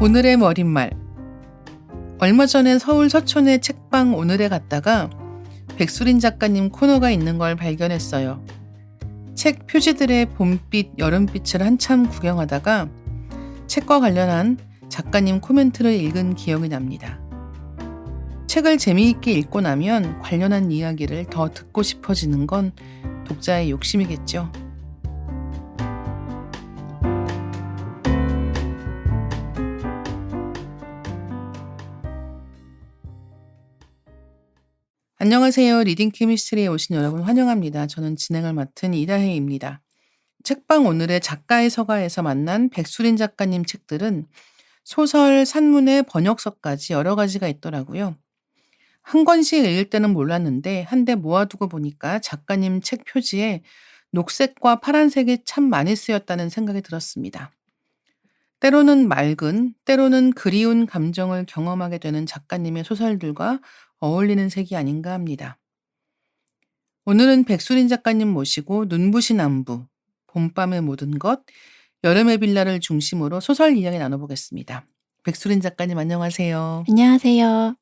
오늘의 머릿말. 얼마 전에 서울 서촌의 책방 오늘에 갔다가 백수린 작가님 코너가 있는 걸 발견했어요. 책 표지들의 봄빛, 여름빛을 한참 구경하다가 책과 관련한 작가님 코멘트를 읽은 기억이 납니다. 책을 재미있게 읽고 나면 관련한 이야기를 더 듣고 싶어지는 건 독자의 욕심이겠죠. 안녕하세요. 리딩 케미스트리에 오신 여러분 환영합니다. 저는 진행을 맡은 이다혜입니다. 책방 오늘의 작가의 서가에서 만난 백수린 작가님 책들은 소설, 산문의 번역서까지 여러 가지가 있더라고요. 한 권씩 읽을 때는 몰랐는데 한데 모아두고 보니까 작가님 책 표지에 녹색과 파란색이 참 많이 쓰였다는 생각이 들었습니다. 때로는 맑은, 때로는 그리운 감정을 경험하게 되는 작가님의 소설들과 어울리는 색이 아닌가 합니다. 오늘은 백수린 작가님 모시고 눈부신 안부, 봄밤의 모든 것, 여름의 빌라를 중심으로 소설 이야기 나눠보겠습니다. 백수린 작가님 안녕하세요. 안녕하세요.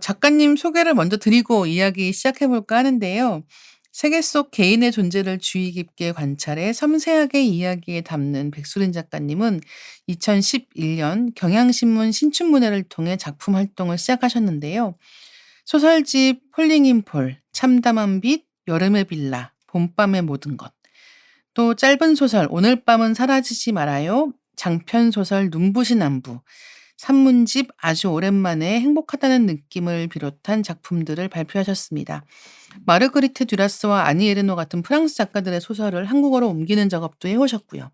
작가님 소개를 먼저 드리고 이야기 시작해볼까 하는데요. 세계 속 개인의 존재를 주의 깊게 관찰해 섬세하게 이야기에 담는 백수린 작가님은 2011년 경향신문 신춘문예를 통해 작품 활동을 시작하셨는데요. 소설집 폴링인폴, 참담한 빛, 여름의 빌라, 봄밤의 모든 것, 또 짧은 소설 오늘 밤은 사라지지 말아요, 장편 소설 눈부신 안부, 산문집 아주 오랜만에 행복하다는 느낌을 비롯한 작품들을 발표하셨습니다. 마르그리트 듀라스와 아니 에르노 같은 프랑스 작가들의 소설을 한국어로 옮기는 작업도 해오셨고요.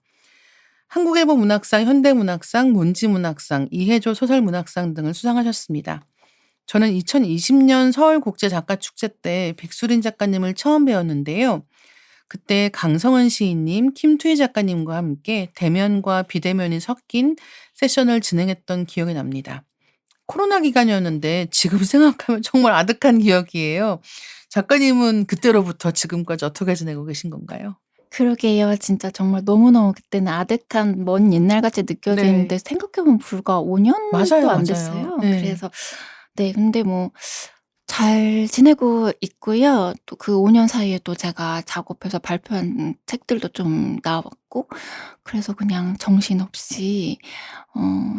한국일보 문학상, 현대문학상, 몬지문학상, 이해조 소설문학상 등을 수상하셨습니다. 저는 2020년 서울국제작가축제 때 백수린 작가님을 처음 배웠는데요. 그때 강성은 시인님, 김투희 작가님과 함께 대면과 비대면이 섞인 세션을 진행했던 기억이 납니다. 코로나 기간이었는데 지금 생각하면 정말 아득한 기억이에요. 작가님은 그때로부터 지금까지 어떻게 지내고 계신 건가요? 그러게요. 진짜 정말 너무너무 그때는 아득한 먼 옛날같이 네. 느껴지는데 생각해 보면 불과 5 년도 맞아요, 안 맞아요. 됐어요. 네. 그래서 근데 뭐 잘 지내고 있고요. 또 그 5년 사이에 또 제가 작업해서 발표한 책들도 좀 나왔고, 그래서 그냥 정신없이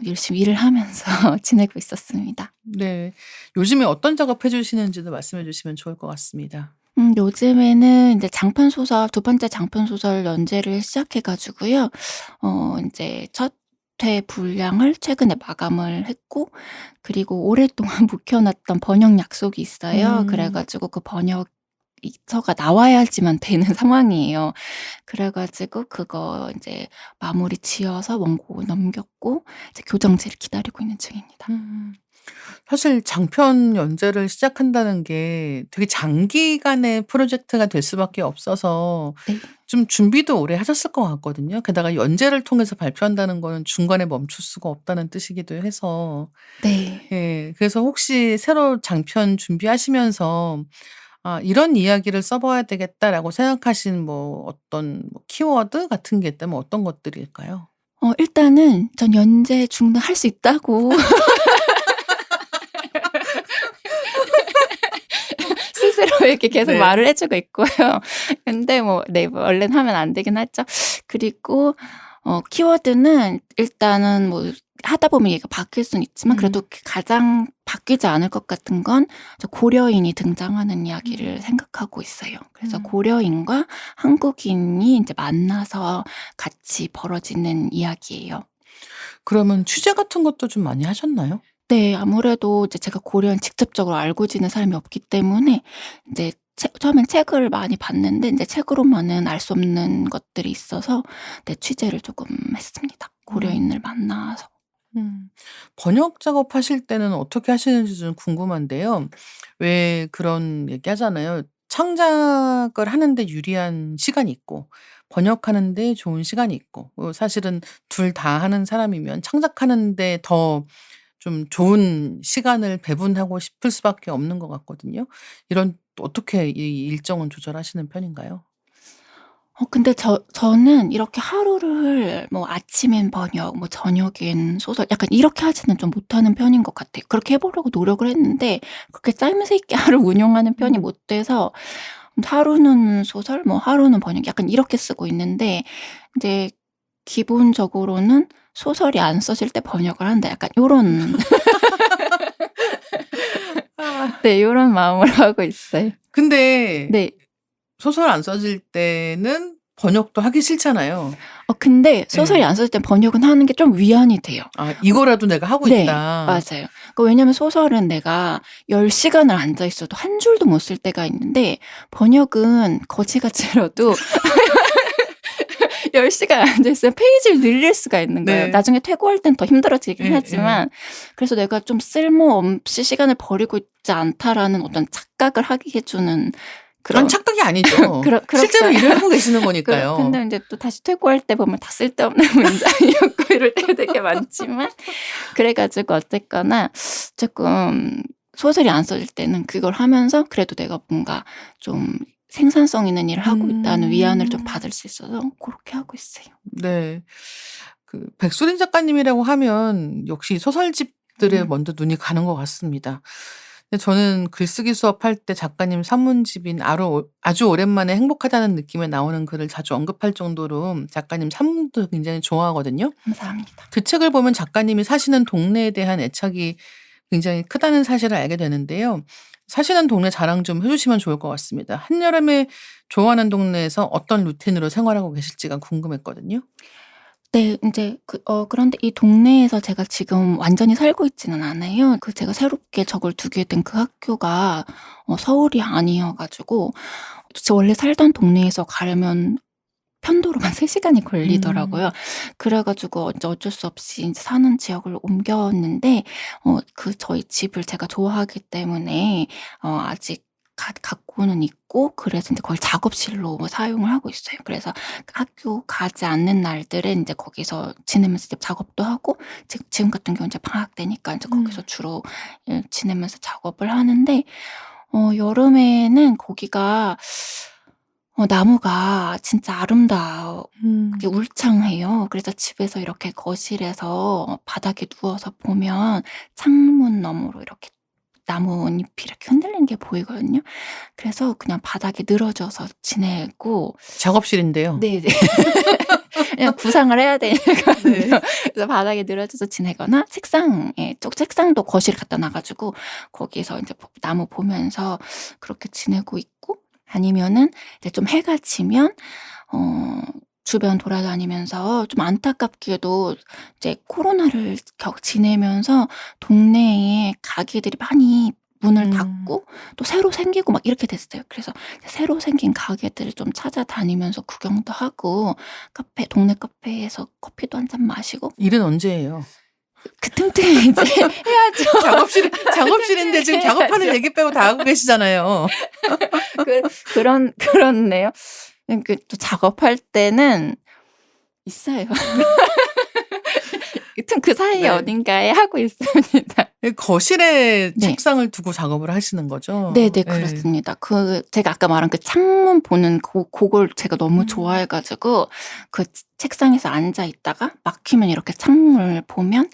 열심히 일을 하면서 지내고 있었습니다. 네. 요즘에 어떤 작업 해 주시는지도 말씀해 주시면 좋을 것 같습니다. 요즘에는 인제 장편 소설 두 번째 장편 소설 연재를 시작해 가지고요. 인제 첫 회 분량을 최근에 마감을 했고, 그리고 오랫동안 묵혀 놨던 번역 약속이 있어요. 그래 음. 가지고 그 번역 서가 나와야지만 되는 상황이에요. 그래 가지고 그거 인제 마무리 지어서 원고 넘겼고 이제 교정지를 기다리고 있는 중입니다. 음. 사실 장편 연재를 시작한다는 게 되게 장기간의 프로젝트가 될 수밖에 없어서 네. 좀 준비도 오래 하셨을 것 같거든요. 게다가 연재를 통해서 발표한다는 거는 중간에 멈출 수가 없다는 뜻이기도 해서. 네. 예. 그래서 혹시 새로 장편 준비하시면서 '아 이런 이야기를 써 봐야 되겠다.'라고 생각하신 어떤 키워드 같은 게 있다면 어떤 것들일까요? 일단은 전 연재 중단할 수 있다고 스스로에게 계속 네. 말을 해 주고 있고요. 근데 얼른 하면 안 되긴 하죠. 그리고 키워드는 일단은 하다 보면 얘가 바뀔 수는 있지만, 그래도 음. 가장 바뀌지 않을 것 같은 건 저 고려인이 등장하는 이야기를 음. 생각하고 있어요. 그래서 음. 고려인과 한국인이 인제 만나서 같이 벌어지는 이야기예요. 그러면 취재 같은 것도 좀 많이 하셨나요? 네. 아무래도 이제 제가 고려인 직접적으로 알고 지낸 사람이 없기 때문에 인제 처음엔 책을 많이 봤는데 인제 책으로만은 알 수 없는 것들이 있어서 취재를 쪼금 했습니다, 고려인을 음. 만나서. 음. 번역 작업하실 때는 어떻게 하시는지 좀 궁금한데요. 왜 그런 얘기하잖아요. 창작을 하는데 유리한 시간이 있고 번역하는 데 좋은 시간이 있고 사실은 둘 다 하는 사람이면 창작하는 데 더 좀 좋은 시간을 배분하고 싶을 수밖에 없는 것 같거든요. 이런 어떻게 이 일정은 조절하시는 편인가요? 근데 저는 이렇게 하루를 뭐 아침엔 번역, 뭐 저녁엔 소설 약간 이렇게 하지는 좀 못하는 편인 것 같아요. 그렇게 해 보려고 노력을 했는데 그렇게 짜임새 있게 하루 운영하는 편이 음. 못 돼서 하루는 소설 뭐 하루는 번역 약간 이렇게 쓰고 있는데 인제 기본적으로는 '소설이 안 써질 때 번역을 한다.' 약간 요런 아. 네 요런 마음으로 하고 있어요. 근데 네. 소설 안 써질 때는 번역도 하기 싫잖아요. 근데 소설이 예. 안 써질 땐 번역은 하는 게 좀 위안이 돼요. '아 이거라도 내가 하고 네. 있다.' 맞아요. 왜냐면 소설은 내가 10 시간을 앉아 있어도 한 줄도 못 쓸 때가 있는데 번역은 거지같이 길어도 10 시간 앉아 있으면 페이지를 늘릴 수가 있는 거예요. 네. 나중에 퇴고할 땐 더 힘들어지긴 예예. 하지만 그래서 '내가 좀 쓸모없이 시간을 버리고 있지 않다.'라는 어떤 착각을 하게 해 주는 아니 그런 착각이 아니죠. 실제로 그럴까요? 일을 하고 계시는 거니까요. 근데 인제 또 다시 퇴고할 때 보면 다 쓸데없는 문장이었고 이럴 때가 되게 많지만 그래 가지고 어쨌거나 쪼끔 소설이 안 써질 때는 그걸 하면서 그래도 내가 뭔가 좀 생산성 있는 일을 하고 있다는 위안을 좀 음. 받을 수 있어서 고렇게 하고 있어요. 네. 그 백수린 작가님이라고 하면 역시 소설집들에 음. 먼저 눈이 가는 것 같습니다. 근데 저는 글쓰기 수업할 때 작가님 산문집인 아주 오랜만에 행복하다는 느낌에 나오는 글을 자주 언급할 정도로 작가님 산문도 굉장히 좋아하거든요. 감사합니다. 그 책을 보면 작가님이 사시는 동네에 대한 애착이 굉장히 크다는 사실을 알게 되는데요. 사시는 동네 자랑 좀 해 주시면 좋을 것 같습니다. 한여름에 좋아하는 동네에서 어떤 루틴으로 생활하고 계실지가 궁금했거든요. 네. 인제 그런데 이 동네에서 제가 지금 완전히 살고 있지는 않아요. 제가 새롭게 적을 두게 된 그 학교가 서울이 아니어 가지고 저 원래 살던 동네에서 가려면 편도로만 3 시간이 걸리더라고요. 음. 그래 가지고 인제 어쩔 수 없이 인제 사는 지역을 옮겼는데 저희 집을 제가 좋아하기 때문에 아직 갖고는 있고 그래서 인제 거의 작업실로 사용을 하고 있어요. 그래서 학교 가지 않는 날들에 인제 거기서 지내면서 이제 작업도 하고 지금 같은 경우는 이제 방학 때니까 인제 거기서 음. 주로 지내면서 작업을 하는데 여름에는 거기가 나무가 진짜 아름답게 음. 울창해요. 그래서 집에서 이렇게 거실에서 바닥에 누워서 보면 창문 너머로 이렇게 나뭇잎이 이렇게 흔들리는 게 보이거든요. 그래서 그냥 바닥에 늘어져서 지내고 작업실인데요. 네네. 그냥 구상을 해야 되니깐요. 네. 그래서 바닥에 늘어져서 지내거나 책상도 거실에 갖다 놔 가지고 거기서 인제 나무 보면서 그렇게 지내고 있고 아니면은 이제 좀 해가 지면 어 주변 돌아다니면서 좀 안타깝게도 이제 코로나를 지내면서 동네에 가게들이 많이 문을 음. 닫고 또 새로 생기고 막 이렇게 됐어요. 그래서 새로 생긴 가게들을 좀 찾아다니면서 구경도 하고 동네 카페에서 커피도 한 잔 마시고 일은 언제 해요? 그 틈틈이 이제 해야죠. 작업실인데 지금 틈틈이 작업하는 해야죠. 얘기 빼고 다 하고 계시잖아요. 그렇네요. 또 작업할 때는 있어요. 여튼 그 사이 네. 어딘가에 하고 있습니다. 거실에 네. 책상을 두고 작업을 하시는 거죠? 네네. 예. 그렇습니다. 제가 아까 말한 그 창문 보는 고걸 제가 너무 음. 좋아해 가지고 그 책상에서 앉아 있다가 막히면 이렇게 창문을 보면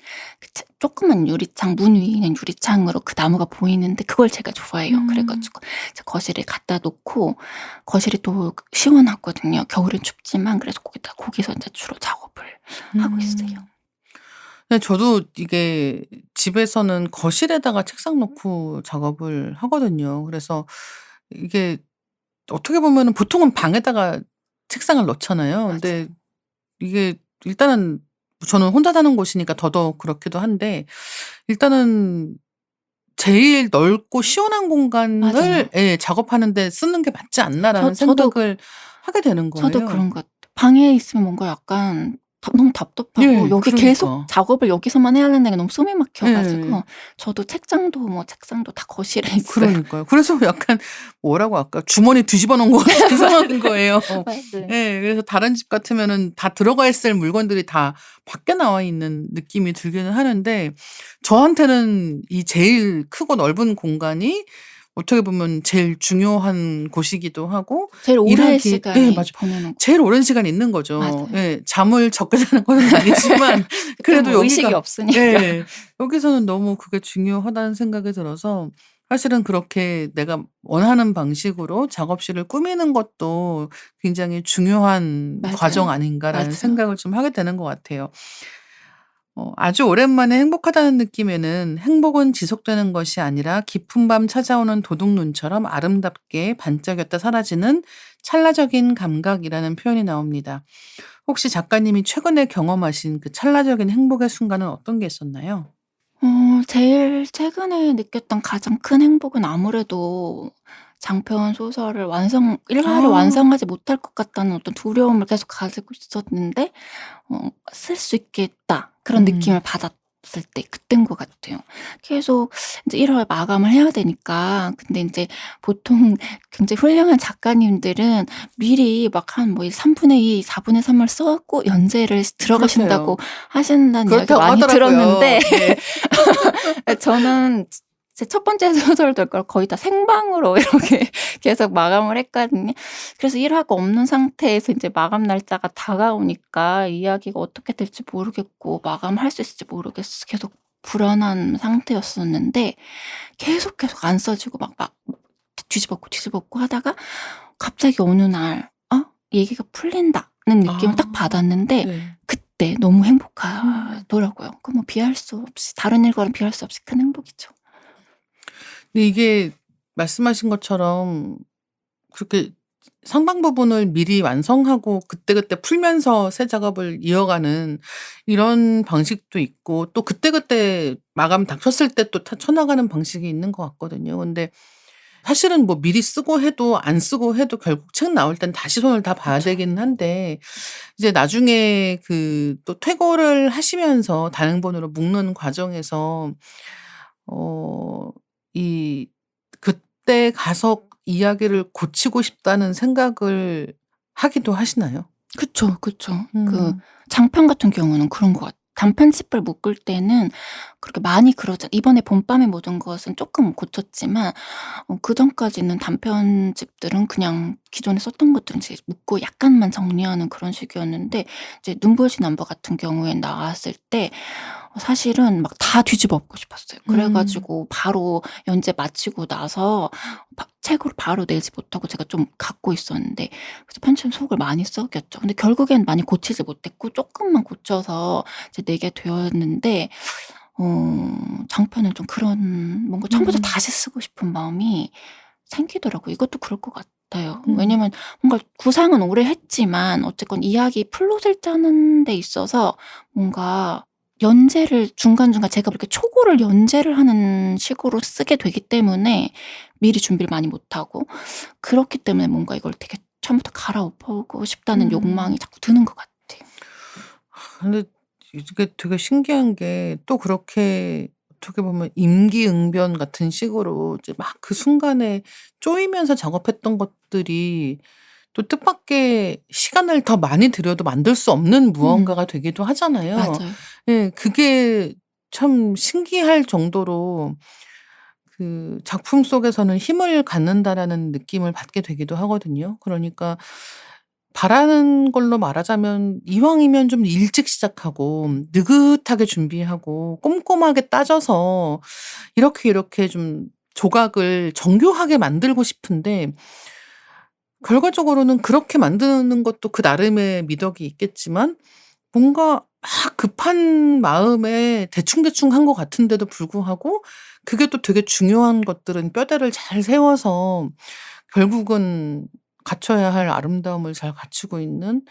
조그만 유리창 문 위에 있는 유리창으로 그 나무가 보이는데 그걸 제가 좋아해요. 그래 음. 가지고 이제 거실에 갖다 놓고 거실이 또 시원하거든요. 겨울엔 춥지만 그래서 거기서 인제 주로 작업을 하고 있어요. 음. 네 저도 이게 집에서는 거실에다가 책상 놓고 작업을 하거든요. 그래서 이게 어떻게 보면은 보통은 방에다가 책상을 넣잖아요. 맞아요. 근데 이게 일단은 저는 혼자 사는 곳이니까 더더욱 그렇기도 한데 일단은 '제일 넓고 시원한 공간을 맞아요. 예 작업하는 데 쓰는 게 맞지 않나.'라는 저도 생각을 하게 되는 저도 거예요. 그런 것 같아요. 방에 있으면 뭔가 약간 너무 답답하고 예. 여기 계속 그러니까. 작업을 여기서만 해야 된다는 게 너무 숨이 막혀 예. 가지고 저도 책상도 다 거실에 있어요. 그러니까요. 그래서 약간 뭐라고 아까 주머니 뒤집어 놓은 것 같은 상황인 거예요. 맞아요. 예. 그래서 다른 집 같으면은 다 들어가 있을 물건들이 다 밖에 나와 있는 느낌이 들기는 하는데 저한테는 이 제일 크고 넓은 공간이 어떻게 보면 제일 중요한 곳이기도 하고 제일 오래 일하기 예 시간이 맞아요. 보내는 곳. 제일 오랜 시간 있는 거죠. 맞아요. 예. 잠을 적게 자는 건 아니지만 그때 그래도 뭐 의식이 여기가 없으니까. 예. 여기서는 너무 그게 중요하다는 생각이 들어서 사실은 그렇게 내가 원하는 방식으로 작업실을 꾸미는 것도 굉장히 중요한 과정 맞아요. 아닌가라는 맞아요. 생각을 좀 하게 되는 것 같아요. 아주 오랜만에 행복하다는 느낌에는 행복은 지속되는 것이 아니라 깊은 밤 찾아오는 도둑눈처럼 아름답게 반짝였다 사라지는 찰나적인 감각이라는 표현이 나옵니다. 혹시 작가님이 최근에 경험하신 그 찰나적인 행복의 순간은 어떤 게 있었나요? 제일 최근에 느꼈던 가장 큰 행복은 아무래도 장편 소설을 일화를 아. 완성하지 못할 것 같다는 어떤 두려움을 계속 가지고 있었는데 '쓸 수 있겠다.' 그런 느낌을 음. 받았을 때 그땐 것 같아요. 계속 인제 1월 마감을 해야 되니까 근데 인제 보통 굉장히 훌륭한 작가님들은 미리 막 한 뭐 3분의 2, 4분의 3을 써고 연재를 들어가신다고 그렇대요. 하신다는 이야기 그렇다고 많이 들었는데 하더라고요. 네. 저는 제 첫 번째 소설 될 걸 거의 다 생방으로 이렇게 계속 마감을 했거든요. 그래서 일화가 없는 상태에서 인제 마감 날짜가 다가오니까 이야기가 어떻게 될지 모르겠고 마감할 수 있을지 모르겠어 계속 불안한 상태였었는데 계속 안 써지고 막 뒤집었고 하다가 갑자기 어느 날 '얘기가 풀린다.'는 느낌을 딱 아. 받았는데 네. 그때 너무 음. 행복하더라고요. 그 뭐 비할 수 없이 다른 일과는 비할 수 없이 큰 행복이죠. 근데 이게 말씀하신 것처럼 그렇게 상당 부분을 미리 완성하고 그때그때 풀면서 새 작업을 이어가는 이런 방식도 있고 또 그때그때 마감 닥쳤을 때 또 쳐 나가는 방식이 있는 것 같거든요. 근데 사실은 뭐 미리 쓰고 해도 안 쓰고 해도 결국 책 나올 땐 다시 손을 다 봐야 그쵸. 되기는 한데 이제 나중에 그 또 퇴고를 하시면서 단행본으로 묶는 과정에서 어 이 그때 가서 이야기를 고치고 싶다는 생각을 하기도 하시나요? 그쵸. 그 음. 장편 같은 경우는 그런 것 같아요. 단편집을 묶을 때는 그렇게 많이 그러자 이번에 봄밤의 모든 것은 쪼끔 고쳤지만 그전까지는 단편집들은 그냥 기존에 썼던 것들은 이제 묶고 약간만 정리하는 그런 식이었는데 이제 눈부신 암버 같은 경우에 나왔을 때 사실은 막 다 뒤집어 엎고 싶었어요. 그래 음. 가지고 바로 연재 마치고 나서 책으로 바로 내지 못하고 제가 좀 갖고 있었는데 그래서 편집은 속을 많이 썩였죠. 근데 결국엔 많이 고치지 못했고 쪼끔만 고쳐서 이제 내게 되었는데 장편은 좀 그런 뭔가 처음부터 음. 다시 쓰고 싶은 마음이 생기더라고요. 이것도 그럴 것 같아요. 음. 왜냐면 뭔가 구상은 오래 했지만 어쨌건 이야기 플롯을 짜는 데 있어서 뭔가 연재를 중간중간 제가 그렇게 초고를 연재를 하는 식으로 쓰게 되기 때문에 미리 준비를 많이 못하고 그렇기 때문에 뭔가 이걸 되게 처음부터 갈아엎고 싶다는 음. 욕망이 자꾸 드는 것 같아요. 근데 이게 되게 신기한 게 또 그렇게 어떻게 보면 임기응변 같은 식으로 이제 막 그 순간에 쪼이면서 작업했던 것들이 또 뜻밖의 시간을 더 많이 들여도 만들 수 없는 음. 무언가가 되기도 하잖아요. 맞아요. 예. 그게 참 신기할 정도로 그 작품 속에서는 힘을 갖는다라는 느낌을 받게 되기도 하거든요. 그러니까 바라는 걸로 말하자면 이왕이면 좀 일찍 시작하고 느긋하게 준비하고 꼼꼼하게 따져서 이렇게 좀 조각을 정교하게 만들고 싶은데 결과적으로는 그렇게 만드는 것도 그 나름의 미덕이 있겠지만 뭔가 막 급한 마음에 대충대충 한 것 같은데도 불구하고 그게 또 되게 중요한 것들은 뼈대를 잘 세워서 결국은 갖춰야 할 아름다움을 잘 갖추고 있는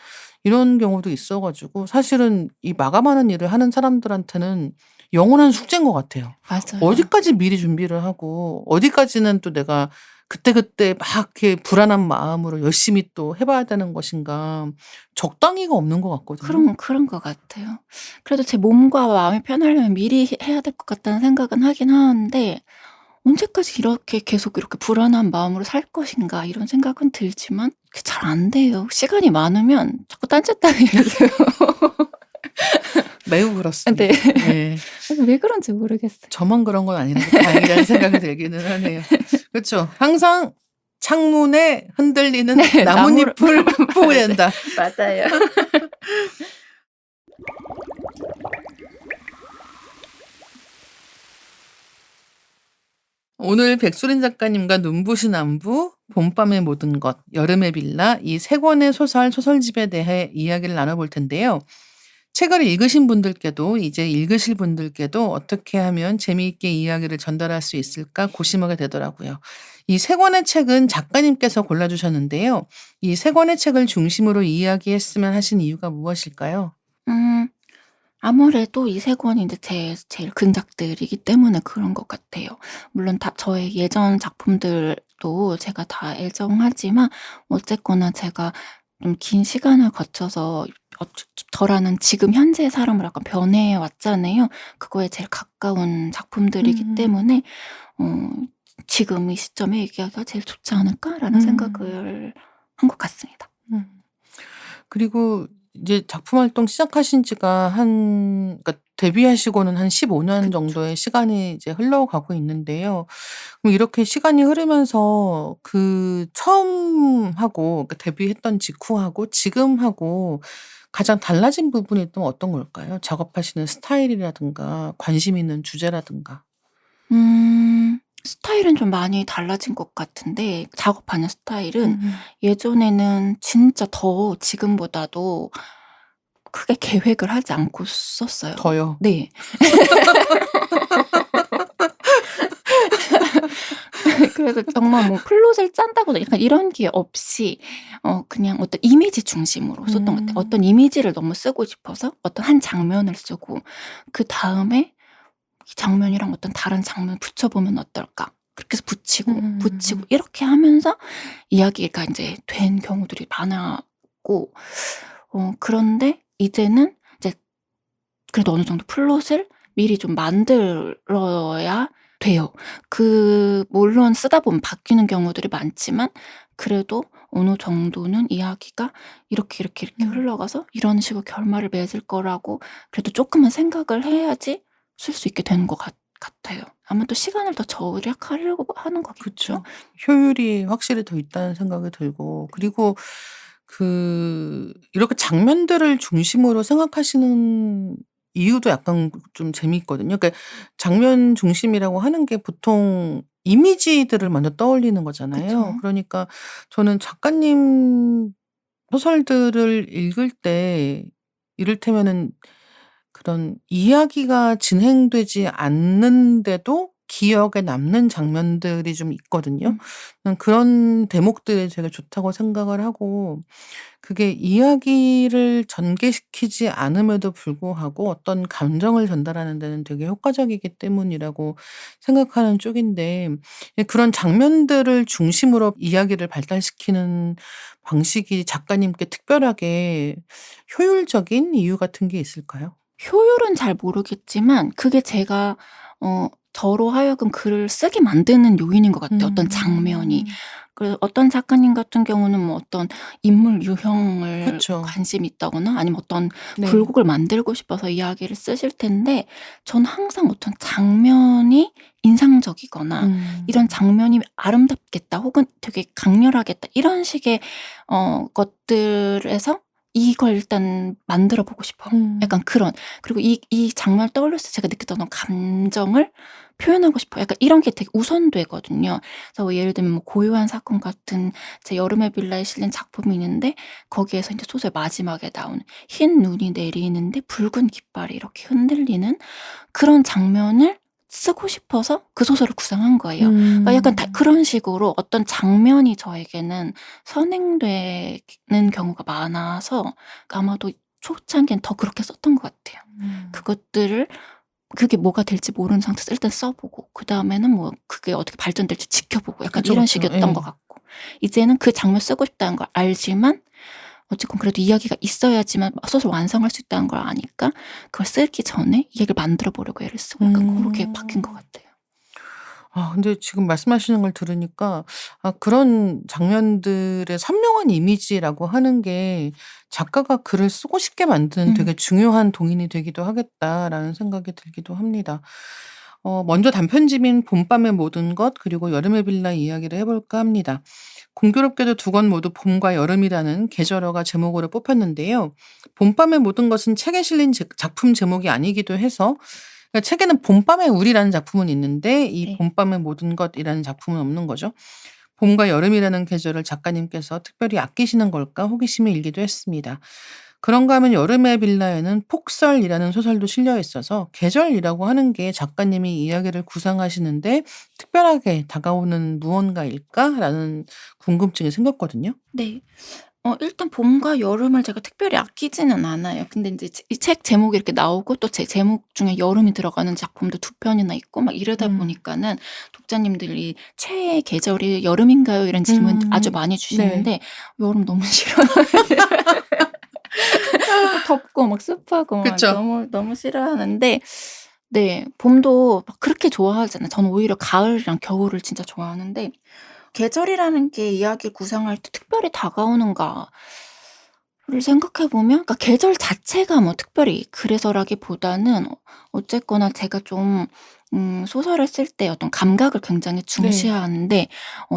이런 경우도 있어 가지고 사실은 이 마감하는 일을 하는 사람들한테는 영원한 숙제인 것 같아요. 맞아요. 어디까지 미리 준비를 하고 어디까지는 또 내가 그때그때 막 이렇게 불안한 마음으로 열심히 또 해 봐야 되는 것인가 적당히가 없는 것 같거든요. 그런 것 같아요. 그래도 제 몸과 마음이 편하려면 미리 해야 될 것 같다는 생각은 하긴 하는데 '언제까지 이렇게 계속 이렇게 불안한 마음으로 살 것인가.' 이런 생각은 들지만 그게 잘 안 돼요. 시간이 많으면 자꾸 딴짓하게 돼요. 매우 네. 그렇습니다. 예. 그래서 왜 그런지 모르겠어요. 저만 그런 건 아니라서 다행이라는 생각이 들기는 하네요. 그쵸. 항상 창문에 흔들리는 네. 나무를 나뭇잎을 보게 맞아요. 된다. 맞아요. 오늘 백수린 작가님과 눈부신 안부, 봄밤의 모든 것, 여름의 빌라 이 세 권의 소설집에 대해 이야기를 나눠볼 텐데요. 책을 읽으신 분들께도 이제 읽으실 분들께도 어떻게 하면 재미있게 이야기를 전달할 수 있을까 고심하게 되더라고요. 이 세 권의 책은 작가님께서 골라주셨는데요. 이 세 권의 책을 중심으로 이야기했으면 하신 이유가 무엇일까요? 음. 아무래도 이 세 권이 인제 제일 근작들이기 때문에 그런 것 같아요. 물론 다 저의 예전 작품들도 제가 다 애정하지만 어쨌거나 제가 좀 긴 시간을 거쳐서 저라는 지금 현재의 사람으로 약간 변해 왔잖아요. 그거에 제일 가까운 작품들이기 음. 때문에 어 '지금 이 시점에 얘기하기가 제일 좋지 않을까?'라는 음. 생각을 한 것 같습니다. 음. 그리고 이제 작품 활동 시작하신 지가 그러니까 데뷔하시고는 한 15년 그쵸. 정도의 시간이 이제 흘러가고 있는데요. 그럼 이렇게 시간이 흐르면서 그 처음하고 그러니까 데뷔했던 직후하고 지금하고 가장 달라진 부분이 또 어떤 걸까요? 작업하시는 스타일이라든가 관심 있는 주제라든가. 스타일은 좀 많이 달라진 것 같은데 작업하는 스타일은 음. 예전에는 진짜 더 지금보다도 크게 계획을 하지 않고 썼어요. 더요. 네. 그래서 정말 뭐 플롯을 짠다거나 약간 이런 게 없이 그냥 어떤 이미지 중심으로 썼던 것 같아요. 어떤 음. 이미지를 너무 쓰고 싶어서 어떤 한 장면을 쓰고 그다음에 이 장면이랑 어떤 다른 장면을 붙여 보면 어떨까? 그렇게 해서 붙이고, 붙이고 음. 이렇게 하면서 이야기가 인제 된 경우들이 많았고 그런데 이제는 이제 그래도 어느 정도 플롯을 미리 좀 만들어야 돼요. 물론 쓰다 보면 바뀌는 경우들이 많지만 그래도 어느 정도는 이야기가 이렇게 음. 흘러가서 이런 식으로 결말을 맺을 거라고 그래도 쪼끔은 생각을 해야지 쓸 수 있게 되는 것 같아요. 아무래도 시간을 더 절약하려고 하는 거겠죠? 그쵸. 효율이 확실히 더 있다는 생각이 들고 그리고 이렇게 장면들을 중심으로 생각하시는 이유도 약간 좀 재미있거든요. 그러니까 장면 중심이라고 하는 게 보통 이미지들을 먼저 떠올리는 그쵸. 거잖아요. 그러니까 저는 작가님 소설들을 읽을 때 이를테면은 그런 이야기가 진행되지 않는데도 기억에 남는 장면들이 좀 있거든요. 음. 그런 대목들이 되게 좋다고 생각을 하고 그게 이야기를 전개시키지 않음에도 불구하고 어떤 감정을 전달하는 데는 되게 효과적이기 때문이라고 생각하는 쪽인데 그런 장면들을 중심으로 이야기를 발달시키는 방식이 작가님께 특별하게 효율적인 이유 같은 게 있을까요? 효율은 잘 모르겠지만 그게 제가 저로 하여금 글을 쓰게 만드는 요인인 것 같아요, 어떤 장면이. 음. 그래서 어떤 작가님 같은 경우는 뭐 어떤 인물 유형을 그쵸. 관심이 있다거나 아니면 어떤 네. 굴곡을 만들고 싶어서 이야기를 쓰실 텐데 저는 항상 어떤 장면이 인상적이거나 이런 음. 장면이 아름답겠다 혹은 되게 강렬하겠다 이런 식의 것들에서 이걸 일단 만들어 보고 싶어. 약간 음. 그런 그리고 이 장면을 떠올렸을 때 제가 느꼈던 어떤 감정을 표현하고 싶어요. 약간 이런 게 되게 우선되거든요. 그래서 뭐 예를 들면 뭐 고요한 사건 같은 제 여름의 빌라에 실린 작품이 있는데 거기에서 인제 소설 마지막에 나오는 흰 눈이 내리는데 붉은 깃발이 이렇게 흔들리는 그런 장면을 쓰고 싶어서 그 소설을 구상한 거예요. 그러니까 약간 다 음. 그런 식으로 어떤 장면이 저에게는 선행되는 경우가 많아서 아마도 초창기엔 더 그렇게 썼던 것 같아요. 음. 그것들을 그게 뭐가 될지 모르는 상태에서 일단 써 보고 그다음에는 뭐 그게 어떻게 발전될지 지켜보고 약간 그쵸, 이런 그쵸. 식이었던 것 예. 같고 이제는 그 장면 쓰고 싶다는 걸 알지만 어쨌건 그래도 이야기가 있어야지만 소설 완성할 수 있다는 걸 아니까 그걸 쓰기 전에 이야기를 만들어 보려고 애를 쓰고 약간 고렇게 바뀐 것 음. 같아요. 근데 지금 말씀하시는 걸 들으니까 그런 장면들의 선명한 이미지라고 하는 게 작가가 글을 쓰고 싶게 만드는 음. 되게 중요한 동인이 되기도 하겠다라는 생각이 들기도 합니다. 먼저 단편집인 봄밤의 모든 것 그리고 여름의 빌라 이야기를 해 볼까 합니다. 공교롭게도 두 권 모두 봄과 여름이라는 계절어가 제목으로 뽑혔는데요. 봄밤의 모든 것은 책에 실린 작품 제목이 아니기도 해서, 그러니까 책에는 봄밤의 우리라는 작품은 있는데 이 네. 봄밤의 모든 것이라는 작품은 없는 거죠. 봄과 여름이라는 계절을 작가님께서 특별히 아끼시는 걸까 호기심이 일기도 했습니다. 그런가 하면 여름의 빌라에는 폭설이라는 소설도 실려 있어서 계절이라고 하는 게 작가님이 이야기를 구상하시는데 특별하게 다가오는 무언가일까라는 궁금증이 생겼거든요. 네. 일단 봄과 여름을 제가 특별히 아끼지는 않아요. 근데 인제 이 책 제목이 이렇게 나오고 또 제 제목 중에 여름이 들어가는 작품도 두 편이나 있고 막 이러다 음. 보니까는 독자님들이 "최애 계절이 여름인가요?" 이런 질문 아주 많이 네. 주시는데 여름 너무 싫어요. 덥고 막 습하고 막 그쵸. 너무 싫어하는데 네 봄도 막 그렇게 좋아하지 않아요. 저는 오히려 가을이랑 겨울을 진짜 좋아하는데 계절이라는 게 이야기를 구상할 때 특별히 다가오는가를 생각해 보면 그러니까 계절 자체가 뭐 특별히 그래서라기보다는 어쨌거나 제가 좀 소설을 쓸 때 어떤 감각을 굉장히 네. 중시하는데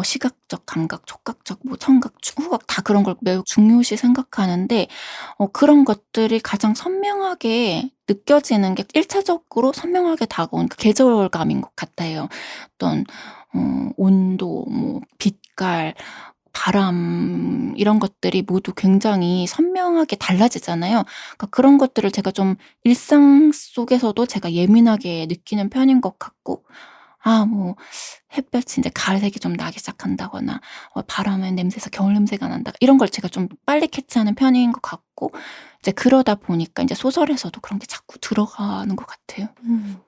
시각적 감각, 촉각적 뭐 청각, 후각 다 그런 걸 매우 중요시 생각하는데 그런 것들이 가장 선명하게 느껴지는 게 1 차적으로 선명하게 다가오는 그 계절감인 것 같아요. 어떤 온도 뭐 빛깔 바람 이런 것들이 모두 굉장히 선명하게 달라지잖아요. 그러니까 그런 것들을 제가 좀 일상 속에서도 제가 예민하게 느끼는 편인 것 같고 뭐 햇볕이 인제 가을색이 좀 나기 시작한다거나 바람의 냄새에서 겨울 냄새가 난다 이런 걸 제가 좀 빨리 캐치하는 편인 것 같고 이제 그러다 보니까 인제 소설에서도 그런 게 자꾸 들어가는 것 같아요. 음.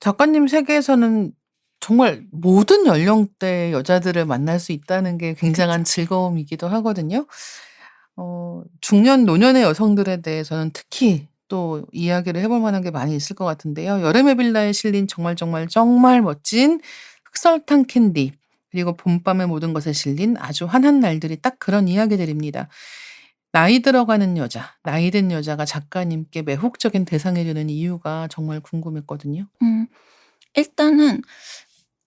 작가님 세계에서는 정말 모든 연령대의 여자들을 만날 수 있다는 게 그쵸. 굉장한 즐거움이기도 하거든요. 중년, 노년의 여성들에 대해서는 특히 또 이야기를 해볼 만한 게 많이 있을 것 같은데요. 여름의 빌라에 실린 정말, 정말, 정말 멋진 흑설탕 캔디, 그리고 봄밤의 모든 것에 실린 아주 환한 날들이 딱 그런 이야기들입니다. 나이 들어가는 여자, 나이 든 여자가 작가님께 매혹적인 대상이 되는 이유가 정말 궁금했거든요. 음. 일단은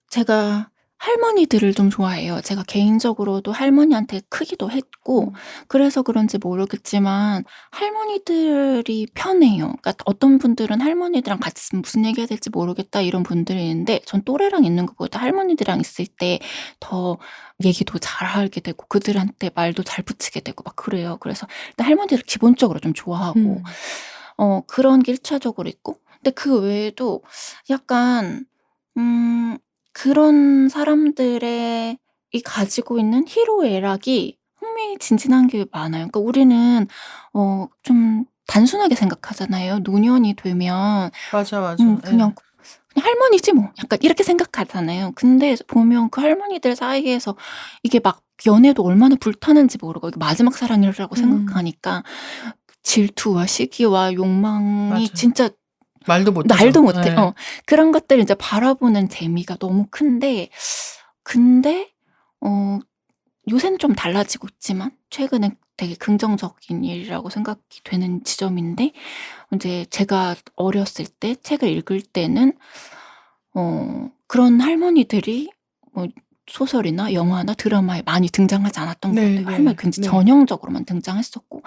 제가 할머니들을 좀 좋아해요. 제가 개인적으로도 할머니한테 크기도 했고 음. 그래서 그런지 모르겠지만 할머니들이 편해요. 그러니까 어떤 분들은 "할머니들이랑 같이 있으면 무슨 얘기해야 될지 모르겠다." 이런 분들이 있는데 전 또래랑 있는 것보다 할머니들이랑 있을 때 더 얘기도 잘하게 되고 그들한테 말도 잘 붙이게 되고 막 그래요. 그래서 일단 할머니들을 기본적으로 좀 좋아하고 음. 그런 게 1 차적으로 있고 근데 그 외에도 약간 음 그런 사람들의 이 가지고 있는 희로애락이 흥미진진한 게 많아요. 그러니까 우리는 좀 단순하게 생각하잖아요. 노년이 되면 맞아, 맞아. 예. 그냥 '그냥 할머니지 뭐.' 약간 이렇게 생각하잖아요. 근데 보면 그 할머니들 사이에서 이게 막 연애도 얼마나 불타는지 모르고 이게 마지막 사랑이라고 음. 생각하니까 질투와 시기와 욕망이 맞아요. 진짜 말도 못하죠. 말도 못해 예. 그런 것들을 인제 바라보는 재미가 너무 큰데 근데 어 요새는 좀 달라지고 있지만 최근에 되게 긍정적인 일이라고 생각이 되는 지점인데 인제 제가 어렸을 때 책을 읽을 때는 그런 할머니들이 뭐 소설이나 영화나 드라마에 많이 등장하지 않았던 것 같아요. 할머니 네네. 굉장히 네. 전형적으로만 등장했었고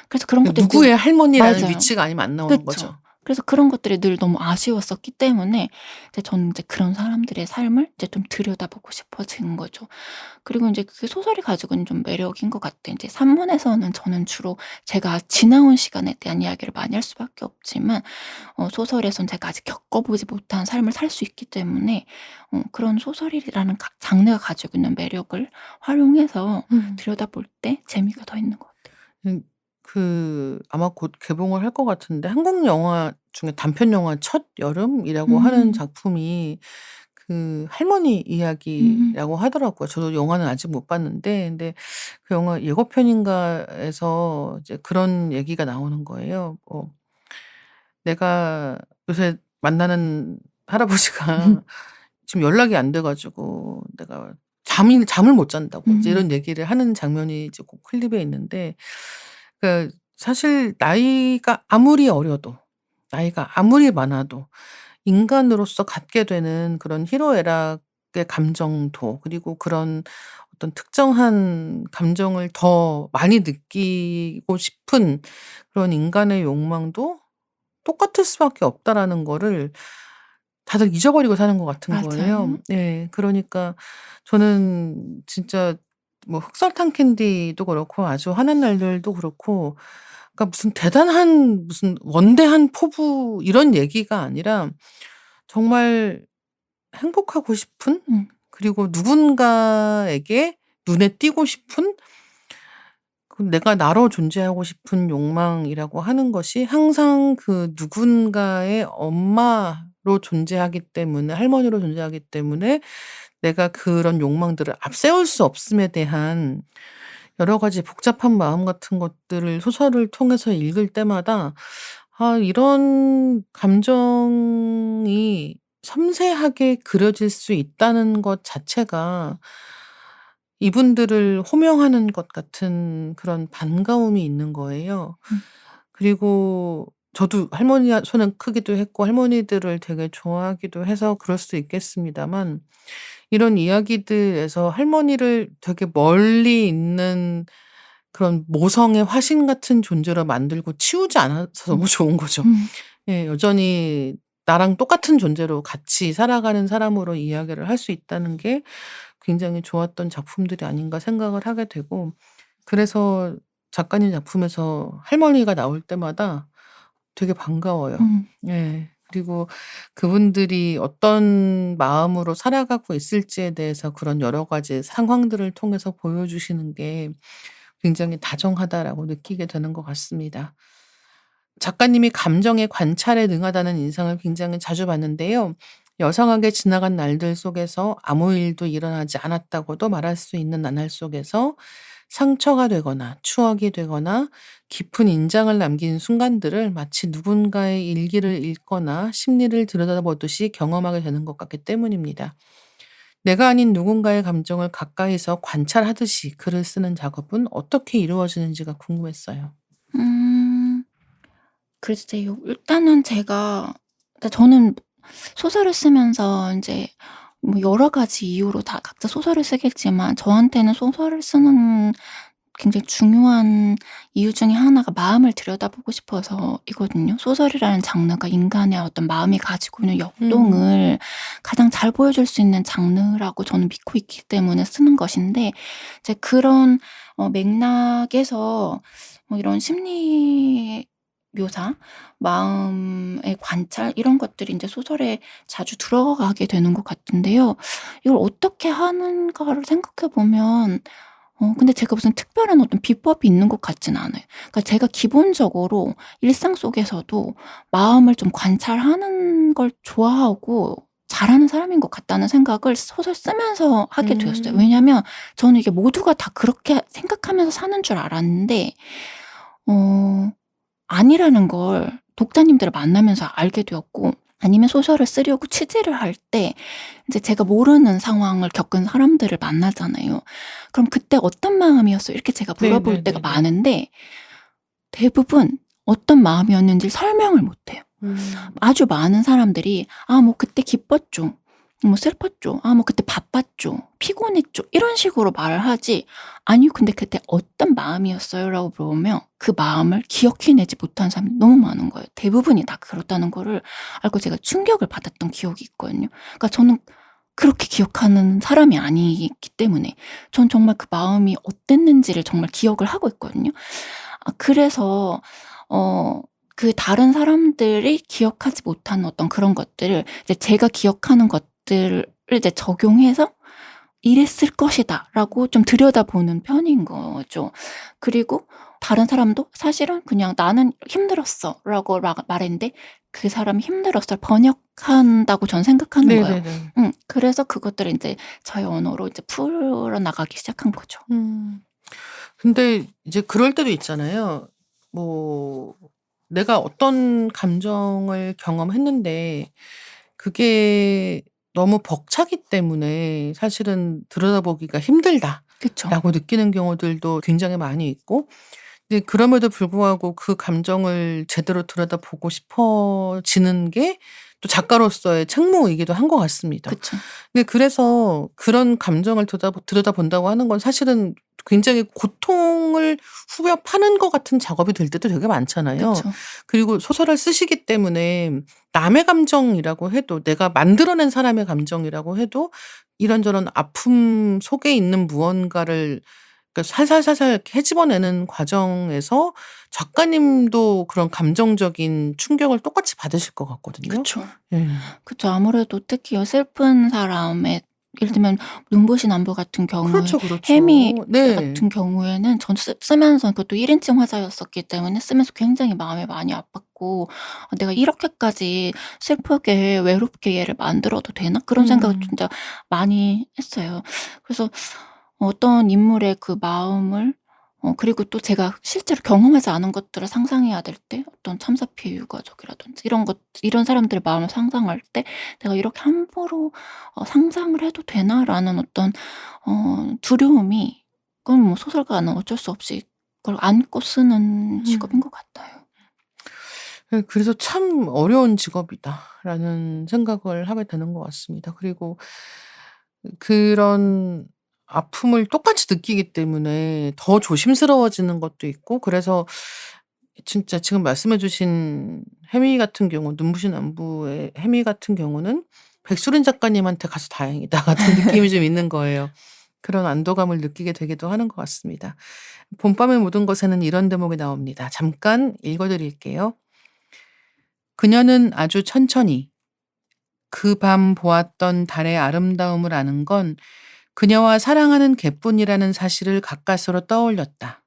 그래서 그런 그 것들이 늘 누구의 할머니라는 맞아요. 위치가 아니면 안 나오는 그쵸. 거죠. 그래서 그런 것들이 늘 너무 아쉬웠었기 때문에 이제 저는 인제 그런 사람들의 삶을 이제 좀 들여다보고 싶어진 거죠. 그리고 인제 그게 소설이 가지고 있는 좀 매력인 것 같아요. 인제 산문에서는 저는 주로 제가 지나온 시간에 대한 이야기를 많이 할 수밖에 없지만 소설에선 제가 아직 겪어보지 못한 삶을 살 수 있기 때문에 그런 소설이라는 장르가 가지고 있는 매력을 활용해서 음. 들여다볼 때 재미가 더 있는 것 같아요. 아마 곧 개봉을 할 것 같은데 한국 영화 중에 단편 영화 첫 여름이라고 하는 음. 작품이 그 할머니 음. 이야기라고 하더라고요. 저도 영화는 아직 못 봤는데 근데 그 영화 예고편인가에서 이제 그런 얘기가 나오는 거예요. "내가 요새 만나는 할아버지가 지금 연락이 안 돼 가지고 내가 잠을 못 잔다."고 이제 음. 이런 얘기를 하는 장면이 이제 그 클립에 있는데, 사실 나이가 아무리 어려도 나이가 아무리 많아도 인간으로서 갖게 되는 그런 희로애락의 감정도, 그리고 그런 어떤 특정한 감정을 더 많이 느끼고 싶은 그런 인간의 욕망도 똑같을 수밖에 없다라는 거를 다들 잊어버리고 사는 것 같은 거예요. 맞아요. 네. 그러니까 저는 진짜 뭐 흑설탕 캔디도 그렇고 아주 화난 날들도 그렇고, 그러니까 무슨 대단한 무슨 원대한 포부 이런 얘기가 아니라 정말 행복하고 싶은, 음. 그리고 누군가에게 눈에 띄고 싶은, 그 내가 나로 존재하고 싶은 욕망이라고 하는 것이 항상 그 누군가의 엄마로 존재하기 때문에, 할머니로 존재하기 때문에 내가 그런 욕망들을 앞세울 수 없음에 대한 여러 가지 복잡한 마음 같은 것들을 소설을 통해서 읽을 때마다, 아 이런 감정이 섬세하게 그려질 수 있다는 것 자체가 이분들을 호명하는 것 같은 그런 반가움이 있는 거예요. 음. 그리고 저도 할머니와 손은 크기도 했고 할머니들을 되게 좋아하기도 해서 그럴 수도 있겠습니다만, 이런 이야기들에서 할머니를 되게 멀리 있는 그런 모성의 화신 같은 존재로 만들고 치우지 않아서 음. 너무 좋은 거죠. 음. 예. 여전히 나랑 똑같은 존재로 같이 살아가는 사람으로 이야기를 할 수 있다는 게 굉장히 좋았던 작품들이 아닌가 생각을 하게 되고, 그래서 작가님 작품에서 할머니가 나올 때마다 되게 반가워요. 음. 예. 그리고 그분들이 어떤 마음으로 살아가고 있을지에 대해서 그런 여러 가지 상황들을 통해서 보여주시는 게 굉장히 다정하다라고 느끼게 되는 것 같습니다. 작가님이 감정의 관찰에 능하다는 인상을 굉장히 자주 받는데요. 여성하게 지나간 날들 속에서 아무 일도 일어나지 않았다고도 말할 수 있는 나날 속에서 상처가 되거나 추억이 되거나 깊은 인장을 남긴 순간들을 마치 누군가의 일기를 읽거나 심리를 들여다보듯이 경험하게 되는 것 같기 때문입니다. 내가 아닌 누군가의 감정을 가까이서 관찰하듯이 글을 쓰는 작업은 어떻게 이루어지는지가 궁금했어요. 음. 글쎄요. 일단은 제가, 그러니까 저는 소설을 쓰면서 인제 뭐 여러 가지 이유로 다 각자 소설을 쓰겠지만, 저한테는 소설을 쓰는 굉장히 중요한 이유 중에 하나가 마음을 들여다보고 싶어서이거든요. 소설이라는 장르가 인간의 어떤 마음이 가지고 있는 음. 역동을 가장 잘 보여줄 수 있는 장르라고 저는 믿고 있기 때문에 쓰는 것인데, 이제 그런 맥락에서 이런 심리 묘사, 마음의 관찰, 이런 것들이 인제 소설에 자주 들어가게 되는 것 같은데요. 이걸 어떻게 하는가를 생각해 보면, 근데 제가 무슨 특별한 어떤 비법이 있는 것 같지는 않아요. 그러니까 제가 기본적으로 일상 속에서도 마음을 좀 관찰하는 걸 좋아하고 잘하는 사람인 것 같다는 생각을 소설 쓰면서 하게 되었어요. 음. 왜냐면 저는 이게 모두가 다 그렇게 생각하면서 사는 줄 알았는데, 어 아니라는 걸 독자님들을 만나면서 알게 되었고, 아니면 소설을 쓰려고 취재를 할 때 인제 제가 모르는 상황을 겪은 사람들을 만나잖아요. 그럼 "그때 어떤 마음이었어요?" 이렇게 제가 물어볼 때가 네네네네. 많은데, 대부분 어떤 마음이었는지를 설명을 못 해요. 음. 아주 많은 사람들이 "아 뭐 그때 기뻤죠. 뭐 슬펐죠. 아 뭐 그때 바빴죠. 피곤했죠." 이런 식으로 말을 하지, "아니요. 근데 그때 어떤 마음이었어요?"라고 물어보면 그 마음을 기억해내지 못하는 사람이 너무 많은 거예요. 대부분이 다 그렇다는 거를 알고 제가 충격을 받았던 기억이 있거든요. 그러니까 저는 그렇게 기억하는 사람이 아니기 때문에 전 정말 그 마음이 어땠는지를 정말 기억을 하고 있거든요. 그래서 어 그 다른 사람들이 기억하지 못하는 어떤 그런 것들을 이제 제가 기억하는 것들을 이제 적용해서 '이랬을 것이다.'라고 좀 들여다보는 편인 거죠. 그리고 다른 사람도 사실은 그냥 "나는 힘들었어."라고 말했는데, 그 사람이 힘들었어를 번역한다고 저는 생각하는 거예요. 네네네. 그래서 그것들을 인제 저의 언어로 이제 풀어나가기 시작한 거죠. 음. 근데 이제 그럴 때도 있잖아요. 뭐 내가 어떤 감정을 경험했는데 그게 너무 벅차기 때문에 사실은 '들여다보기가 그쵸. 힘들다.'라고 느끼는 경우들도 굉장히 많이 있고, 근데 그럼에도 불구하고 그 감정을 제대로 들여다보고 싶어지는 게 또 작가로서의 책무이기도 한 것 같습니다. 그쵸. 근데 그래서 그런 감정을 들여다본다고 하는 건 사실은 굉장히 고통을 후벼 파는 것 같은 작업이 될 때도 되게 많잖아요. 그쵸. 그리고 소설을 쓰시기 때문에 남의 감정이라고 해도, 내가 만들어낸 사람의 감정이라고 해도 이런저런 아픔 속에 있는 무언가를 살살살살 이렇게 헤집어내는 과정에서 작가님도 그런 감정적인 충격을 똑같이 받으실 것 같거든요. 그쵸. 예. 그쵸. 아무래도 특히 슬픈 사람의 예를 들면 눈부신 안부 같은 경우에 그렇죠, 해미 그렇죠. 네. 같은 경우에는 전 쓰면서 그것도 1 인칭 화자였었기 때문에 쓰면서 굉장히 마음이 많이 아팠고 '내가 이렇게까지 슬프게 외롭게 얘를 만들어도 되나?' 그런 생각을 음. 진짜 많이 했어요. 그래서 어떤 인물의 그 마음을 그리고 또 제가 실제로 경험하지 않은 것들을 상상해야 될 때 어떤 참사 피해 유가족이라든지 이런 사람들의 마음을 상상할 때 '내가 이렇게 함부로 상상을 해도 되나?'라는 어떤 두려움이 그건 뭐 소설가는 어쩔 수 없이 그걸 안고 쓰는 직업인 음. 것 같아요. 그래서 '참 어려운 직업이다.'라는 생각을 하게 되는 것 같습니다. 그리고 그런 아픔을 똑같이 느끼기 때문에 더 조심스러워지는 것도 있고, 그래서 진짜 지금 말씀해 주신 해미 같은 경우, 눈부신 안부의 해미 같은 경우는 '백수린 작가님한테 가서 다행이다.' 같은 느낌이 좀 있는 거예요. 그런 안도감을 느끼게 되기도 하는 것 같습니다. 봄밤의 모든 것에는 이런 대목이 나옵니다. 잠깐 읽어 드릴게요. 그녀는 아주 천천히 그 밤 보았던 달의 아름다움을 아는 건 그녀와 사랑하는 개뿐이라는 사실을 가까스로 떠올렸다.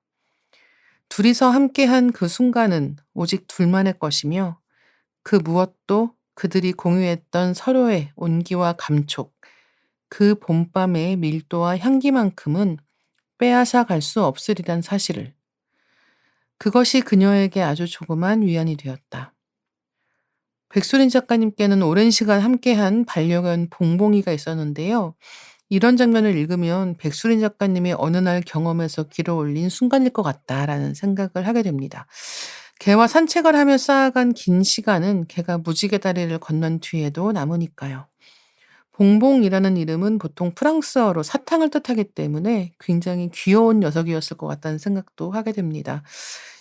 둘이서 함께한 그 순간은 오직 둘만의 것이며, 그 무엇도 그들이 공유했던 서로의 온기와 감촉, 그 봄밤의 밀도와 향기만큼은 빼앗아 갈 수 없으리란 사실을. 그것이 그녀에게 아주 조그만 위안이 되었다. 백수린 작가님께는 오랜 시간 함께한 반려견 봉봉이가 있었는데요. 이런 장면을 읽으면 백수린 작가님이 어느 날 경험에서 길어올린 순간일 것 같다라는 생각을 하게 됩니다. 개와 산책을 하며 쌓아간 긴 시간은 개가 무지개 다리를 건넌 뒤에도 남으니까요. 봉봉이라는 이름은 보통 프랑스어로 사탕을 뜻하기 때문에 굉장히 귀여운 녀석이었을 것 같다는 생각도 하게 됩니다.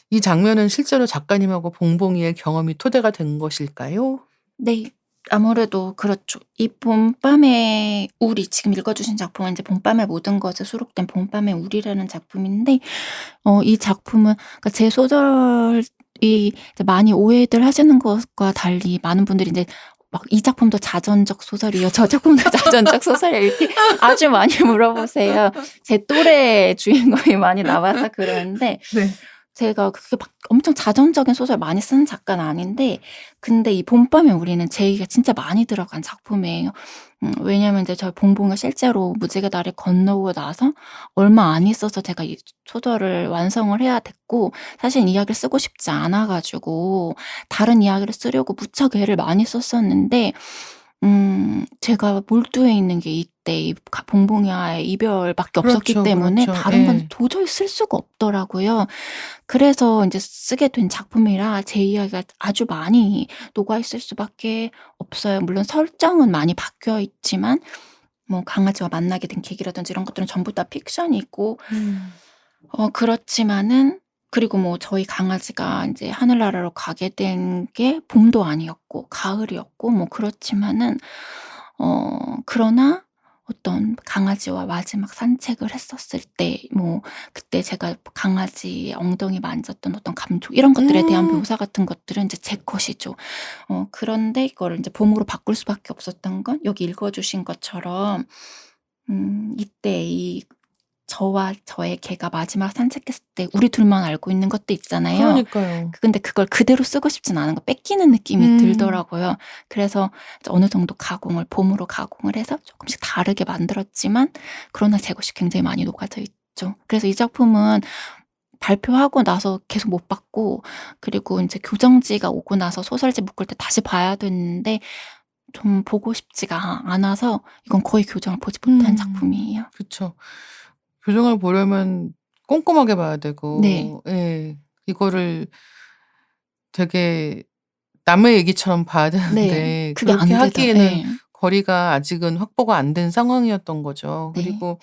이 장면은 실제로 작가님하고 봉봉이의 경험이 토대가 된 것일까요? 네. 아무래도 그렇죠. 이 봄밤의 우리 지금 읽어 주신 작품은 인제 봄밤의 모든 것에 수록된 봄밤의 우리라는 작품인데 이 작품은 그러니까 제 소설이 이제 많이 오해들 하시는 것과 달리 많은 분들이 인제 막 "이 작품도 자전적 소설이에요. 저 작품도 자전적 소설이에요." 이렇게 아주 많이 물어보세요. 제 또래 주인공이 많이 나와서 그러는데 네. 제가 그렇게 막 엄청 자전적인 소설 많이 쓰는 작가는 아닌데 근데 이 봄밤의 우리는 제 얘기가 진짜 많이 들어간 작품이에요. 왜냐하면 이제 저희 봉봉이가 실제로 무지개 다리를 건너고 나서 얼마 안 있어서 제가 이 소설을 완성을 해야 됐고 사실 이야기를 쓰고 싶지 않아 가지고 다른 이야기를 쓰려고 무척 애를 많이 썼었는데 제가 몰두해 있는 게 이때 이 봉봉이와의 이별밖에 없었기 그렇죠, 때문에 그렇죠. 다른 건 예. 도저히 쓸 수가 없더라고요. 그래서 인제 쓰게 된 작품이라 제 이야기가 아주 많이 녹아 있을 수밖에 없어요. 물론 설정은 많이 바뀌어 있지만 뭐 강아지와 만나게 된 계기라든지 이런 것들은 전부 다 픽션이고 음. 그렇지만은 그리고 뭐 저희 강아지가 인제 하늘나라로 가게 된 게 봄도 아니었고 가을이었고 뭐 그렇지만은 그러나 어떤 강아지와 마지막 산책을 했었을 때 뭐 그때 제가 강아지 엉덩이 만졌던 어떤 감촉 이런 것들에 대한 음. 묘사 같은 것들은 인제 제 것이죠. 그런데 이거를 인제 봄으로 바꿀 수밖에 없었던 건 여기 읽어 주신 것처럼 이때 이 저와 저의 개가 마지막 산책했을 때 우리 둘만 알고 있는 것도 있잖아요. 그러니까요. 근데 그걸 그대로 쓰고 싶진 않은 거 뺏기는 느낌이 음. 들더라고요. 그래서 이제 어느 정도 가공을 봄으로 가공을 해서 쪼끔씩 다르게 만들었지만 그러나 제 것이 굉장히 많이 녹아져 있죠. 그래서 이 작품은 발표하고 나서 계속 못 봤고 그리고 인제 교정지가 오고 나서 소설지 묶을 때 다시 봐야 됐는데 좀 보고 싶지가 않아서 이건 거의 교정을 보지 못한 음. 작품이에요. 그쵸. 교정을 보려면 꼼꼼하게 봐야 네. 되고, 예. 이거를 되게 남의 얘기처럼 봐야 네. 되는데 그게 그렇게 안 되더 하기에는 예. 거리가 아직은 확보가 안 된 상황이었던 거죠. 네. 그리고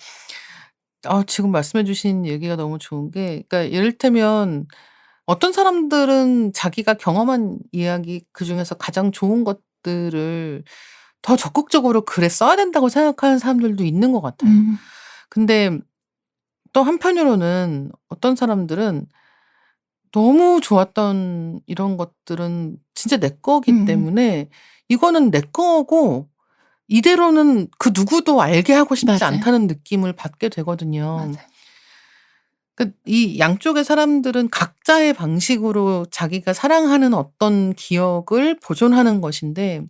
지금 말씀해 주신 얘기가 너무 좋은 게, 그러니까 이를테면 어떤 사람들은 자기가 경험한 이야기 그중에서 가장 좋은 것들을 더 적극적으로 글에 써야 된다고 생각하는 사람들도 있는 것 같아요. 음. 근데 또 한편으로는 어떤 사람들은 너무 좋았던 이런 것들은 진짜 내 거기 음음. 때문에 이거는 내 거고 이대로는 그 누구도 알게 하고 싶지 맞아요. 않다는 느낌을 받게 되거든요. 맞아요. 이 양쪽의 사람들은 각자의 방식으로 자기가 사랑하는 어떤 기억을 보존하는 것인데,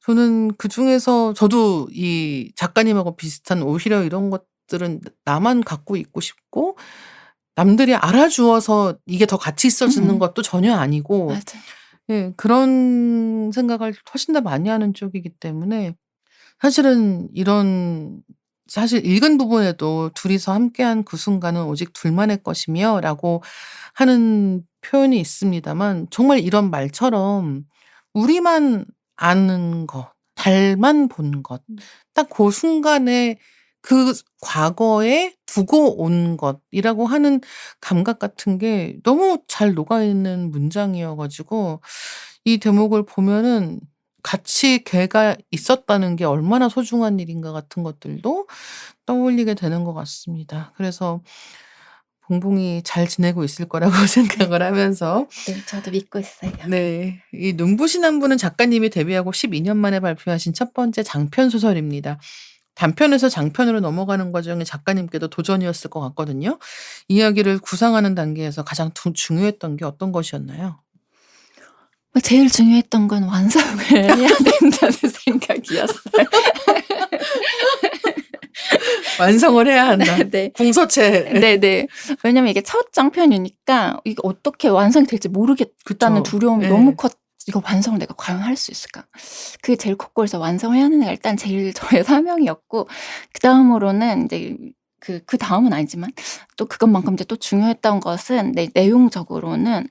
저는 그중에서 저도 이 작가님하고 비슷한 오히려 이런 것들은 나만 갖고 있고 싶고 남들이 알아주어서 이게 더 가치 있어지는 음음. 것도 전혀 아니고, 맞아요. 예 그런 생각을 훨씬 더 많이 하는 쪽이기 때문에 사실은 이런 사실 읽은 부분에도 "둘이서 함께한 그 순간은 오직 둘만의 것이며"라고 하는 표현이 있습니다만, 정말 이런 말처럼 우리만 아는 것, 달만 본 것, 음. 딱 고 순간에 그 과거에 두고 온 것이라고 하는 감각 같은 게 너무 잘 녹아 있는 문장이어 가지고 이 대목을 보면은 같이 걔가 있었다는 게 얼마나 소중한 일인가 같은 것들도 떠올리게 되는 것 같습니다. 그래서 봉봉이 잘 지내고 있을 거라고 네. 생각을 하면서, 네. 저도 믿고 있어요. 네, 이 눈부신 한 분은 작가님이 데뷔하고 12년 만에 발표하신 첫 번째 장편 소설입니다. 단편에서 장편으로 넘어가는 과정이 작가님께도 도전이었을 것 같거든요. 이야기를 구상하는 단계에서 가장 중요했던 게 어떤 것이었나요? 제일 중요했던 건 완성을 해야 된다는 생각이었어요. 완성을 해야 한다. 네네. 궁서체. 네네. 왜냐면 이게 첫 장편이니까 이게 어떻게 완성이 될지 모르겠다는 그쵸. 두려움이 너무 예. '이거 완성을 내가 과연 할 수 있을까?' 그게 제일 컸고, 그래서 완성해야 하는 애가 일단 제일 저의 사명이었고, 그다음으로는 인제 그다음은 아니지만 또 그것만큼 이제 또 중요했던 것은 내용적으로는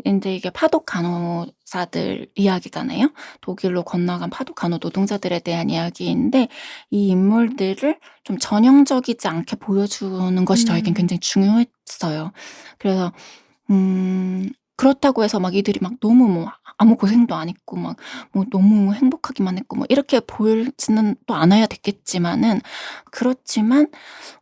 인제 이게 파독 간호사들 이야기잖아요. 독일로 건너간 파독 간호 노동자들에 대한 이야기인데, 이 인물들을 좀 전형적이지 않게 보여주는 것이 저에겐 음. 굉장히 중요했어요. 그래서 그렇다고 해서 막 이들이 막 너무 뭐 아무 고생도 안 했고 막 뭐 너무 행복하기만 했고 뭐 이렇게 보이지는 또 않아야 됐겠지만은, 그렇지만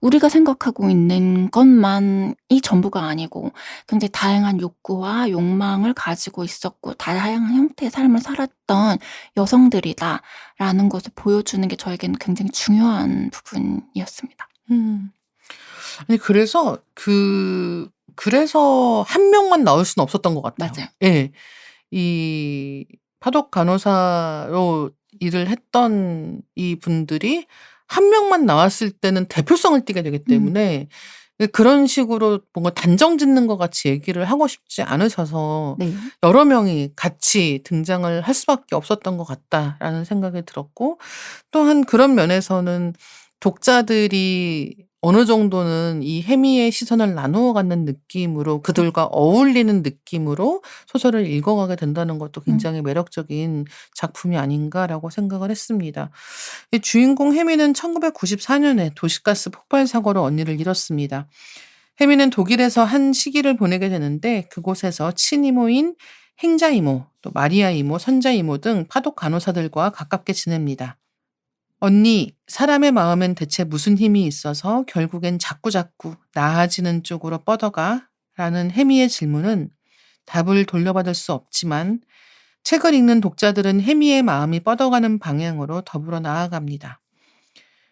우리가 생각하고 있는 것만이 전부가 아니고 굉장히 다양한 욕구와 욕망을 가지고 있었고 다양한 형태의 삶을 살았던 여성들이다라는 것을 보여주는 게 저에게는 굉장히 중요한 부분이었습니다. 음. 아니 그래서 한 명만 나올 수는 없었던 것 같아요. 맞아요. 예. 이 파독 간호사로 일을 했던 이분들이 한 명만 나왔을 때는 대표성을 띠게 되기 음. 때문에 그런 식으로 뭔가 단정 짓는 것 같이 얘기를 하고 싶지 않으셔서 네. 여러 명이 같이 등장을 할 수밖에 없었던 것 같다라는 생각이 들었고, 또한 그런 면에서는 독자들이 어느 정도는 이 해미의 시선을 나누어 갖는 느낌으로, 그들과 어울리는 느낌으로 소설을 읽어가게 된다는 것도 음. 굉장히 매력적인 작품이 아닌가라고 생각을 했습니다. 이 주인공 해미는 1994 년에 도시가스 폭발 사고로 언니를 잃었습니다. 해미는 독일에서 한 시기를 보내게 되는데 그곳에서 친이모인 행자 이모, 또 마리아 이모, 선자 이모 등 파독 간호사들과 가깝게 지냅니다. "언니, 사람의 마음엔 대체 무슨 힘이 있어서 결국엔 자꾸자꾸 나아지는 쪽으로 뻗어가?" 라는 해미의 질문은 답을 돌려받을 수 없지만 책을 읽는 독자들은 해미의 마음이 뻗어가는 방향으로 더불어 나아갑니다.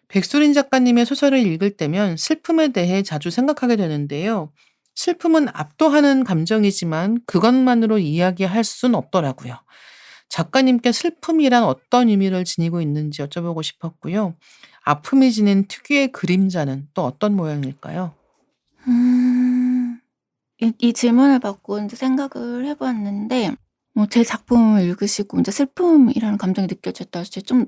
백수린 작가님의 소설을 읽을 때면 슬픔에 대해 자주 생각하게 되는데요. 슬픔은 압도하는 감정이지만 그것만으로 이야기할 순 없더라고요. 작가님께 슬픔이란 어떤 의미를 지니고 있는지 여쭤보고 싶었고요. 아픔이 지닌 특유의 그림자는 또 어떤 모양일까요? 음. 이 질문을 받고 인제 생각을 해 봤는데, 제 작품을 읽으시고 인제 슬픔이라는 감정이 느껴졌다 했을 때 좀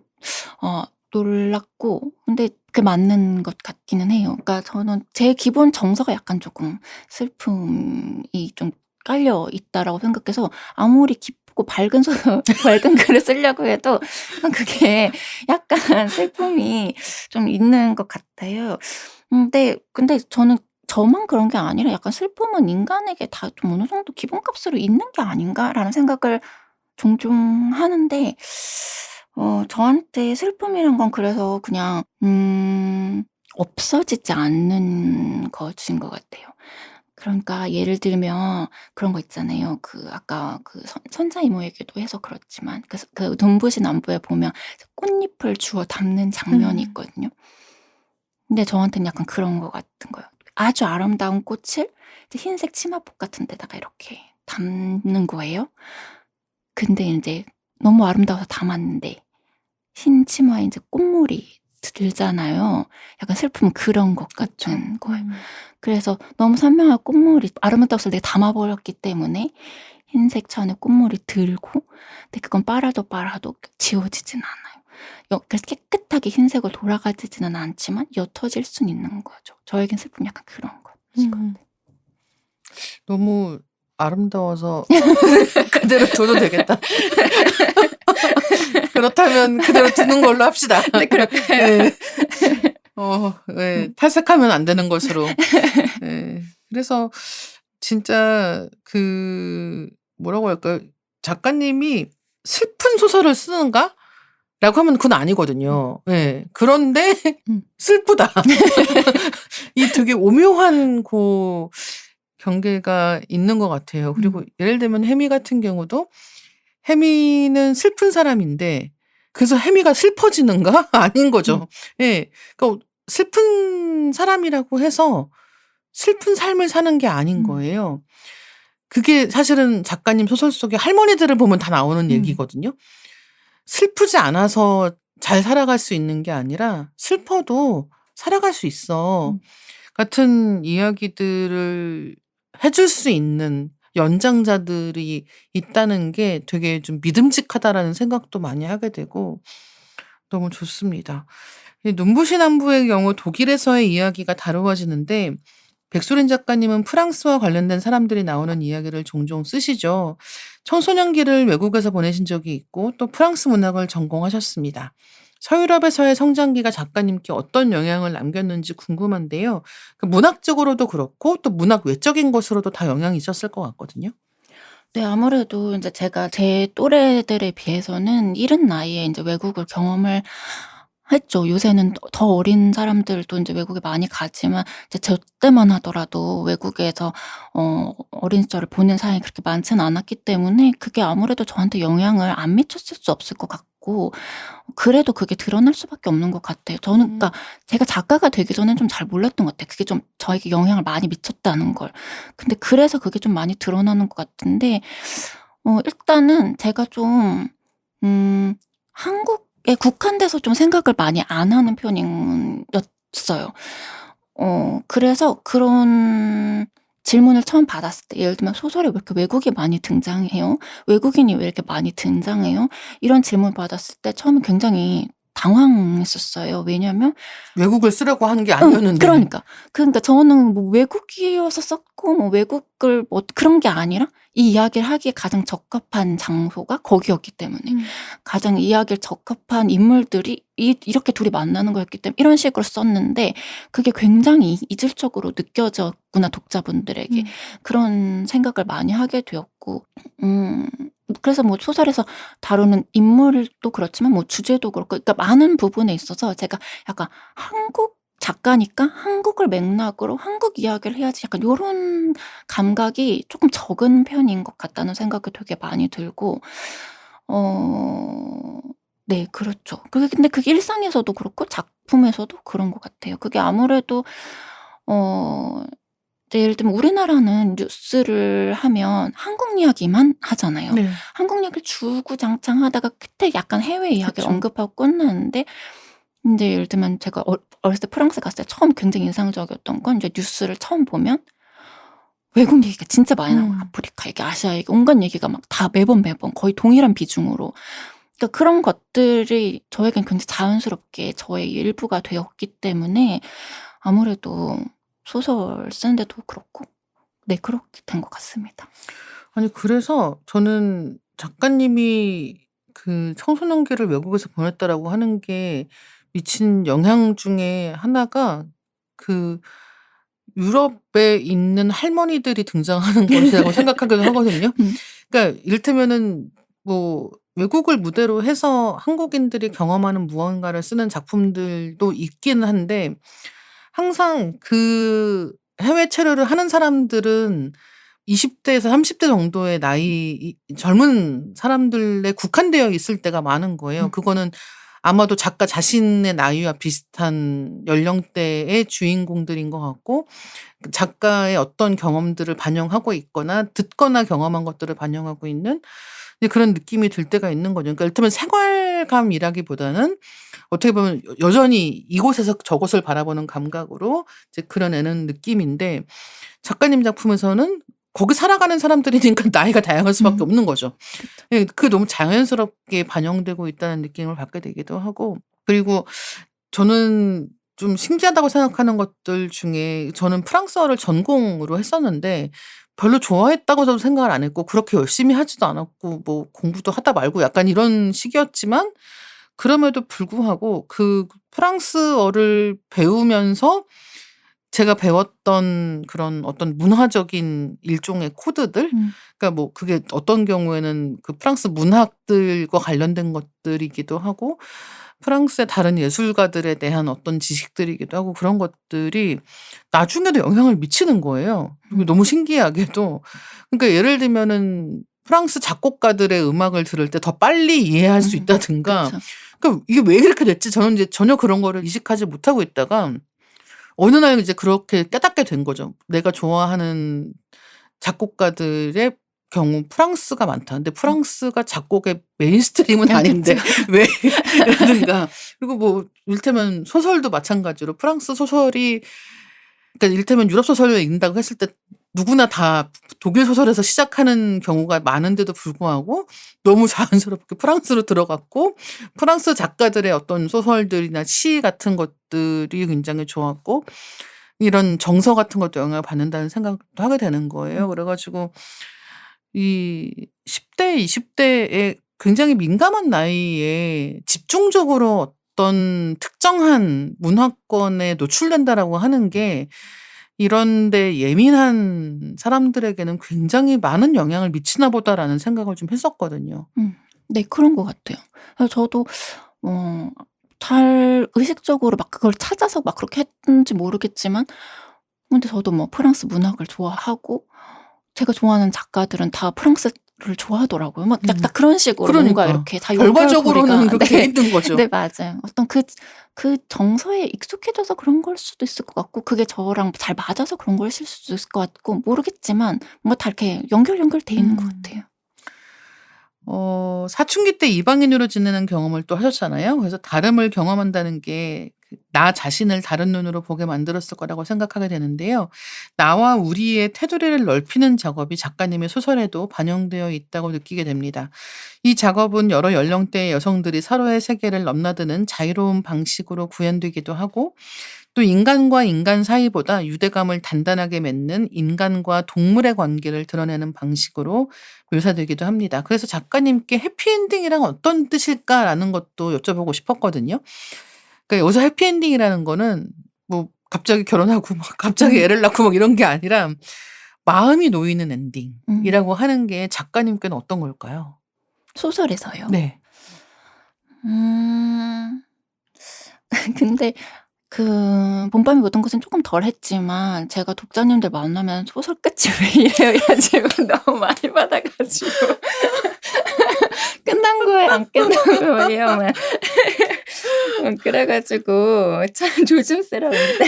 어 놀랐고, 근데 그게 맞는 것 같기는 해요. 그러니까 저는 제 기본 정서가 약간 쪼끔 슬픔이 좀 깔려 있다라고 생각해서, 아무리 깊고 슬프고 밝은 밝은 글을 쓰려고 해도 그게 약간 슬픔이 좀 있는 것 같아요. 근데 저는 저만 그런 게 아니라 약간 '슬픔은 인간에게 다 좀 어느 정도 기본값으로 있는 게 아닌가.'라는 생각을 종종 하는데 저한테 슬픔이란 건 그래서 그냥 없어지지 않는 것인 것 같아요. 그러니까 예를 들면 그런 거 있잖아요. 그 아까 그 선자 이모 얘기도 해서 그렇지만 그 눈부신 안부에 보면 꽃잎을 주워 담는 장면이 음. 있거든요. 근데 저한테는 약간 그런 것 같은 거예요. 아주 아름다운 꽃을 이제 흰색 치마폭 같은 데다가 이렇게 담는 거예요. 근데 인제 너무 아름다워서 담았는데 흰 치마에 인제 꽃물이 들잖아요. 약간 슬픔은 그런 것 그쵸. 같은 거예요. 그래서 너무 선명한 꽃물이 아름답다고 해서 내가 담아 버렸기 때문에 흰색 천에 꽃물이 들고 근데 그건 빨아도 빨아도 지워지진 않아요. 그래서 깨끗하게 흰색으로 돌아가지는 않지만 옅어질 수는 있는 거죠. 저에겐 슬픔이 약간 그런 것인 것 음. 같아요. 너무 아름다워서 그대로 둬도 되겠다. 그렇다면 그대로 두는 걸로 합시다. 네 그럴까요? 예. 예. 탈색하면 안 되는 것으로. 예. 그래서 진짜 그 뭐라고 할까요? 작가님이 '슬픈 소설을 쓰는가?'라고 하면 그건 아니거든요. 예. 그런데 음. 슬프다. 이 되게 오묘한 경계가 있는 것 같아요. 그리고 예를 들면 해미 같은 경우도 해미는 슬픈 사람인데 그래서 해미가 슬퍼지는가? 아닌 거죠. 예. 그러니까 슬픈 사람이라고 해서 슬픈 삶을 사는 게 아닌 거예요. 그게 사실은 작가님 소설 속에 할머니들을 보면 다 나오는 얘기거든요. 슬프지 않아서 잘 살아갈 수 있는 게 아니라 슬퍼도 살아갈 수 있어. 같은 이야기들을 해줄 수 있는 연장자들이 있다는 게 되게 좀 믿음직하다라는 생각도 많이 하게 되고 너무 좋습니다. 이 눈부신 안부의 경우 독일에서의 이야기가 다루어지는데 백소린 작가님은 프랑스와 관련된 사람들이 나오는 이야기를 종종 쓰시죠. 청소년기를 외국에서 보내신 적이 있고 또 프랑스 문학을 전공하셨습니다. 서유럽에서의 성장기가 작가님께 어떤 영향을 남겼는지 궁금한데요. 그 문학적으로도 그렇고 또 문학 외적인 것으로도 다 영향이 있었을 것 같거든요. 네 아무래도 인제 제가 제 또래들에 비해서는 이른 나이에 인제 외국을 경험을 했죠. 요새는 더 어린 사람들도 인제 외국에 많이 가지만 이제 저 때만 하더라도 외국에서 어린 시절을 보낸 사람이 그렇게 많지는 않았기 때문에 그게 아무래도 저한테 영향을 안 미쳤을 수 없을 것 같고 그래도 그게 드러날 수밖에 없는 것 같아요. 저는 그러니까 제가 작가가 되기 전엔 좀 잘 몰랐던 것 같아요. 그게 좀 저에게 영향을 많이 미쳤다는 걸. 근데 그래서 그게 좀 많이 드러나는 것 같은데 일단은 제가 좀 한국에 국한돼서 좀 생각을 많이 안 하는 편인 였어요. 그래서 그런 질문을 처음 받았을 때 예를 들면 "소설에 왜 이렇게 외국이 많이 등장해요? 외국인이 왜 이렇게 많이 등장해요?" 이런 질문을 받았을 때 처음에 굉장히 당황했었어요. 왜냐하면 외국을 쓰라고 하는 게 응 아니었는데. 그러니까 저는 뭐 외국이어서 썼고 뭐 외국을 뭐 그런 게 아니라 이 이야기를 하기에 가장 적합한 장소가 거기였기 때문에 가장 이야기에 적합한 인물들이 이렇게 둘이 만나는 거였기 때문에 이런 식으로 썼는데 그게 굉장히 이질적으로 느껴졌구나 독자분들에게. 그런 생각을 많이 하게 되었고 그래서 뭐 소설에서 다루는 인물도 그렇지만 뭐 주제도 그렇고 그러니까 많은 부분에 있어서 제가 약간 한국 작가니까 한국을 맥락으로 한국 이야기를 해야지 약간 요런 감각이 쪼끔 적은 편인 것 같다는 생각이 되게 많이 들고 어 네 그렇죠. 근데 그게 일상에서도 그렇고 작품에서도 그런 것 같아요. 그게 아무래도 어 이제 예를 들면 우리나라는 뉴스를 하면 한국 이야기만 하잖아요. 네. 한국 이야기를 주구장창 하다가 끝에 약간 해외 이야기를 그쵸. 언급하고 끝나는데 인제 예를 들면 제가 어렸을 때 프랑스 갔을 때 처음 굉장히 인상적이었던 건 이제 뉴스를 처음 보면 외국 얘기가 진짜 많이 나와요. 음. 아프리카 얘기, 아시아 얘기 온갖 얘기가 막 다 매번 거의 동일한 비중으로. 그러니까 그런 것들이 저에겐 굉장히 자연스럽게 저의 일부가 되었기 때문에 아무래도 소설 쓰는 데도 그렇고 네 그렇게 된 것 같습니다. 아니 그래서 저는 작가님이 그 청소년기를 외국에서 보냈다라고 하는 게 미친 영향 중에 하나가 그 유럽에 있는 할머니들이 등장하는 것이라고 생각하기도 하거든요. 음. 그러니까 이를테면은 뭐 외국을 무대로 해서 한국인들이 경험하는 무언가를 쓰는 작품들도 있기는 한데 항상 그 해외 체류를 하는 사람들은 20 대에서 30대 정도의 나이 젊은 사람들에 국한되어 있을 때가 많은 거예요. 음. 그거는 아마도 작가 자신의 나이와 비슷한 연령대의 주인공들인 것 같고 그 작가의 어떤 경험들을 반영하고 있거나 듣거나 경험한 것들을 반영하고 있는 이제 그런 느낌이 들 때가 있는 거죠. 그러니까 이를테면 생활감이라기보다는 어떻게 보면 여전히 이곳에서 저곳을 바라보는 감각으로 이제 그려내는 느낌인데 작가님 작품에서는 거기 살아가는 사람들이니까 나이가 다양할 수밖에 음. 없는 거죠. 그쵸. 예, 그게 너무 자연스럽게 반영되고 있다는 느낌을 받게 되기도 하고 그리고 저는 좀 신기하다고 생각하는 것들 중에 저는 프랑스어를 전공으로 했었는데 별로 좋아했다고 저도 생각을 안 했고 그렇게 열심히 하지도 않았고 뭐 공부도 하다 말고 약간 이런 식이었지만 그럼에도 불구하고 그 프랑스어를 배우면서 제가 배웠던 그런 어떤 문화적인 일종의 코드들 음. 그러니까 뭐 그게 어떤 경우에는 그 프랑스 문학들과 관련된 것들이기도 하고 프랑스의 다른 예술가들에 대한 어떤 지식들이기도 하고 그런 것들이 나중에도 영향을 미치는 거예요. 그게 음. 너무 신기하게도. 그러니까 예를 들면은 프랑스 작곡가들의 음악을 들을 때 더 빨리 이해할 수 있다든가 그쵸. 그러니까 '이게 왜 이렇게 됐지?' 저는 이제 전혀 그런 거를 이식하지 못하고 있다가 어느 날 이제 그렇게 깨닫게 된 거죠. 내가 좋아하는 작곡가들의 경우 프랑스가 많다. 근데 음. 프랑스가 작곡의 메인스트림은 아 그쵸. 아닌데 왜 라든가 그리고 뭐 이를테면 소설도 마찬가지로 프랑스 소설이 그러니까 이를테면 유럽 소설을 읽는다고 했을 때 누구나 다 독일 소설에서 시작하는 경우가 많은데도 불구하고 너무 자연스럽게 프랑스로 들어갔고 프랑스 작가들의 어떤 소설들이나 시 같은 것들이 굉장히 좋았고 이런 정서 같은 것도 영향을 받는다는 생각도 하게 되는 거예요. 음. 그래 가지고 이 10 대, 20 대에 굉장히 민감한 나이에 집중적으로 어떤 특정한 문화권에 노출된다라고 하는 게 이런 데 예민한 사람들에게는 굉장히 많은 영향을 미치나 보다라는 생각을 좀 했었거든요. 음. 네 그런 것 같아요. 그래서 저도 어 잘 의식적으로 막 그걸 찾아서 막 그렇게 했는지 모르겠지만 근데 저도 뭐 프랑스 문학을 좋아하고 제가 좋아하는 작가들은 다 프랑스를 좋아하더라고요. 막 음. 딱 그런 식으로 뭔가 그러니까. 이렇게 다 결과적으로는 연결고리가 그렇게 돼 네. 있는 거죠. 네 맞아요. 어떤 그 정서에 익숙해져서 그런 걸 수도 있을 것 같고 그게 저랑 잘 맞아서 그런 거였을 수도 있을 것 같고 모르겠지만 뭔가 다 이렇게 연결돼 있는 것 음. 같아요. 사춘기 때 이방인으로 지내는 경험을 또 하셨잖아요. 그래서 다름을 경험한다는 게 그 나 자신을 다른 눈으로 보게 만들었을 거라고 생각하게 되는데요. 나와 우리의 테두리를 넓히는 작업이 작가님의 소설에도 반영되어 있다고 느끼게 됩니다. 이 작업은 여러 연령대의 여성들이 서로의 세계를 넘나드는 자유로운 방식으로 구현되기도 하고 또 인간과 인간 사이보다 유대감을 단단하게 맺는 인간과 동물의 관계를 드러내는 방식으로 묘사되기도 합니다. 그래서 작가님께 해피엔딩이란 어떤 뜻일까라는 것도 여쭤보고 싶었거든요. 그러니까 여기서 해피엔딩이라는 거는 뭐 갑자기 결혼하고 막 갑자기 음. 애를 낳고 막 이런 게 아니라 마음이 놓이는 음. 엔딩이라고 하는 게 작가님께는 어떤 걸까요? 소설에서요. 네. 음. 근데 그 본밤의 모든 것은 쪼끔 덜했지만 제가 독자님들 만나면 "소설 끝이 왜 이래요?" 이런 질문 너무 많이 받아 가지고 "끝난 거예요? 안 끝난 거예요?" 막 그래 가지고 참 조심스러운데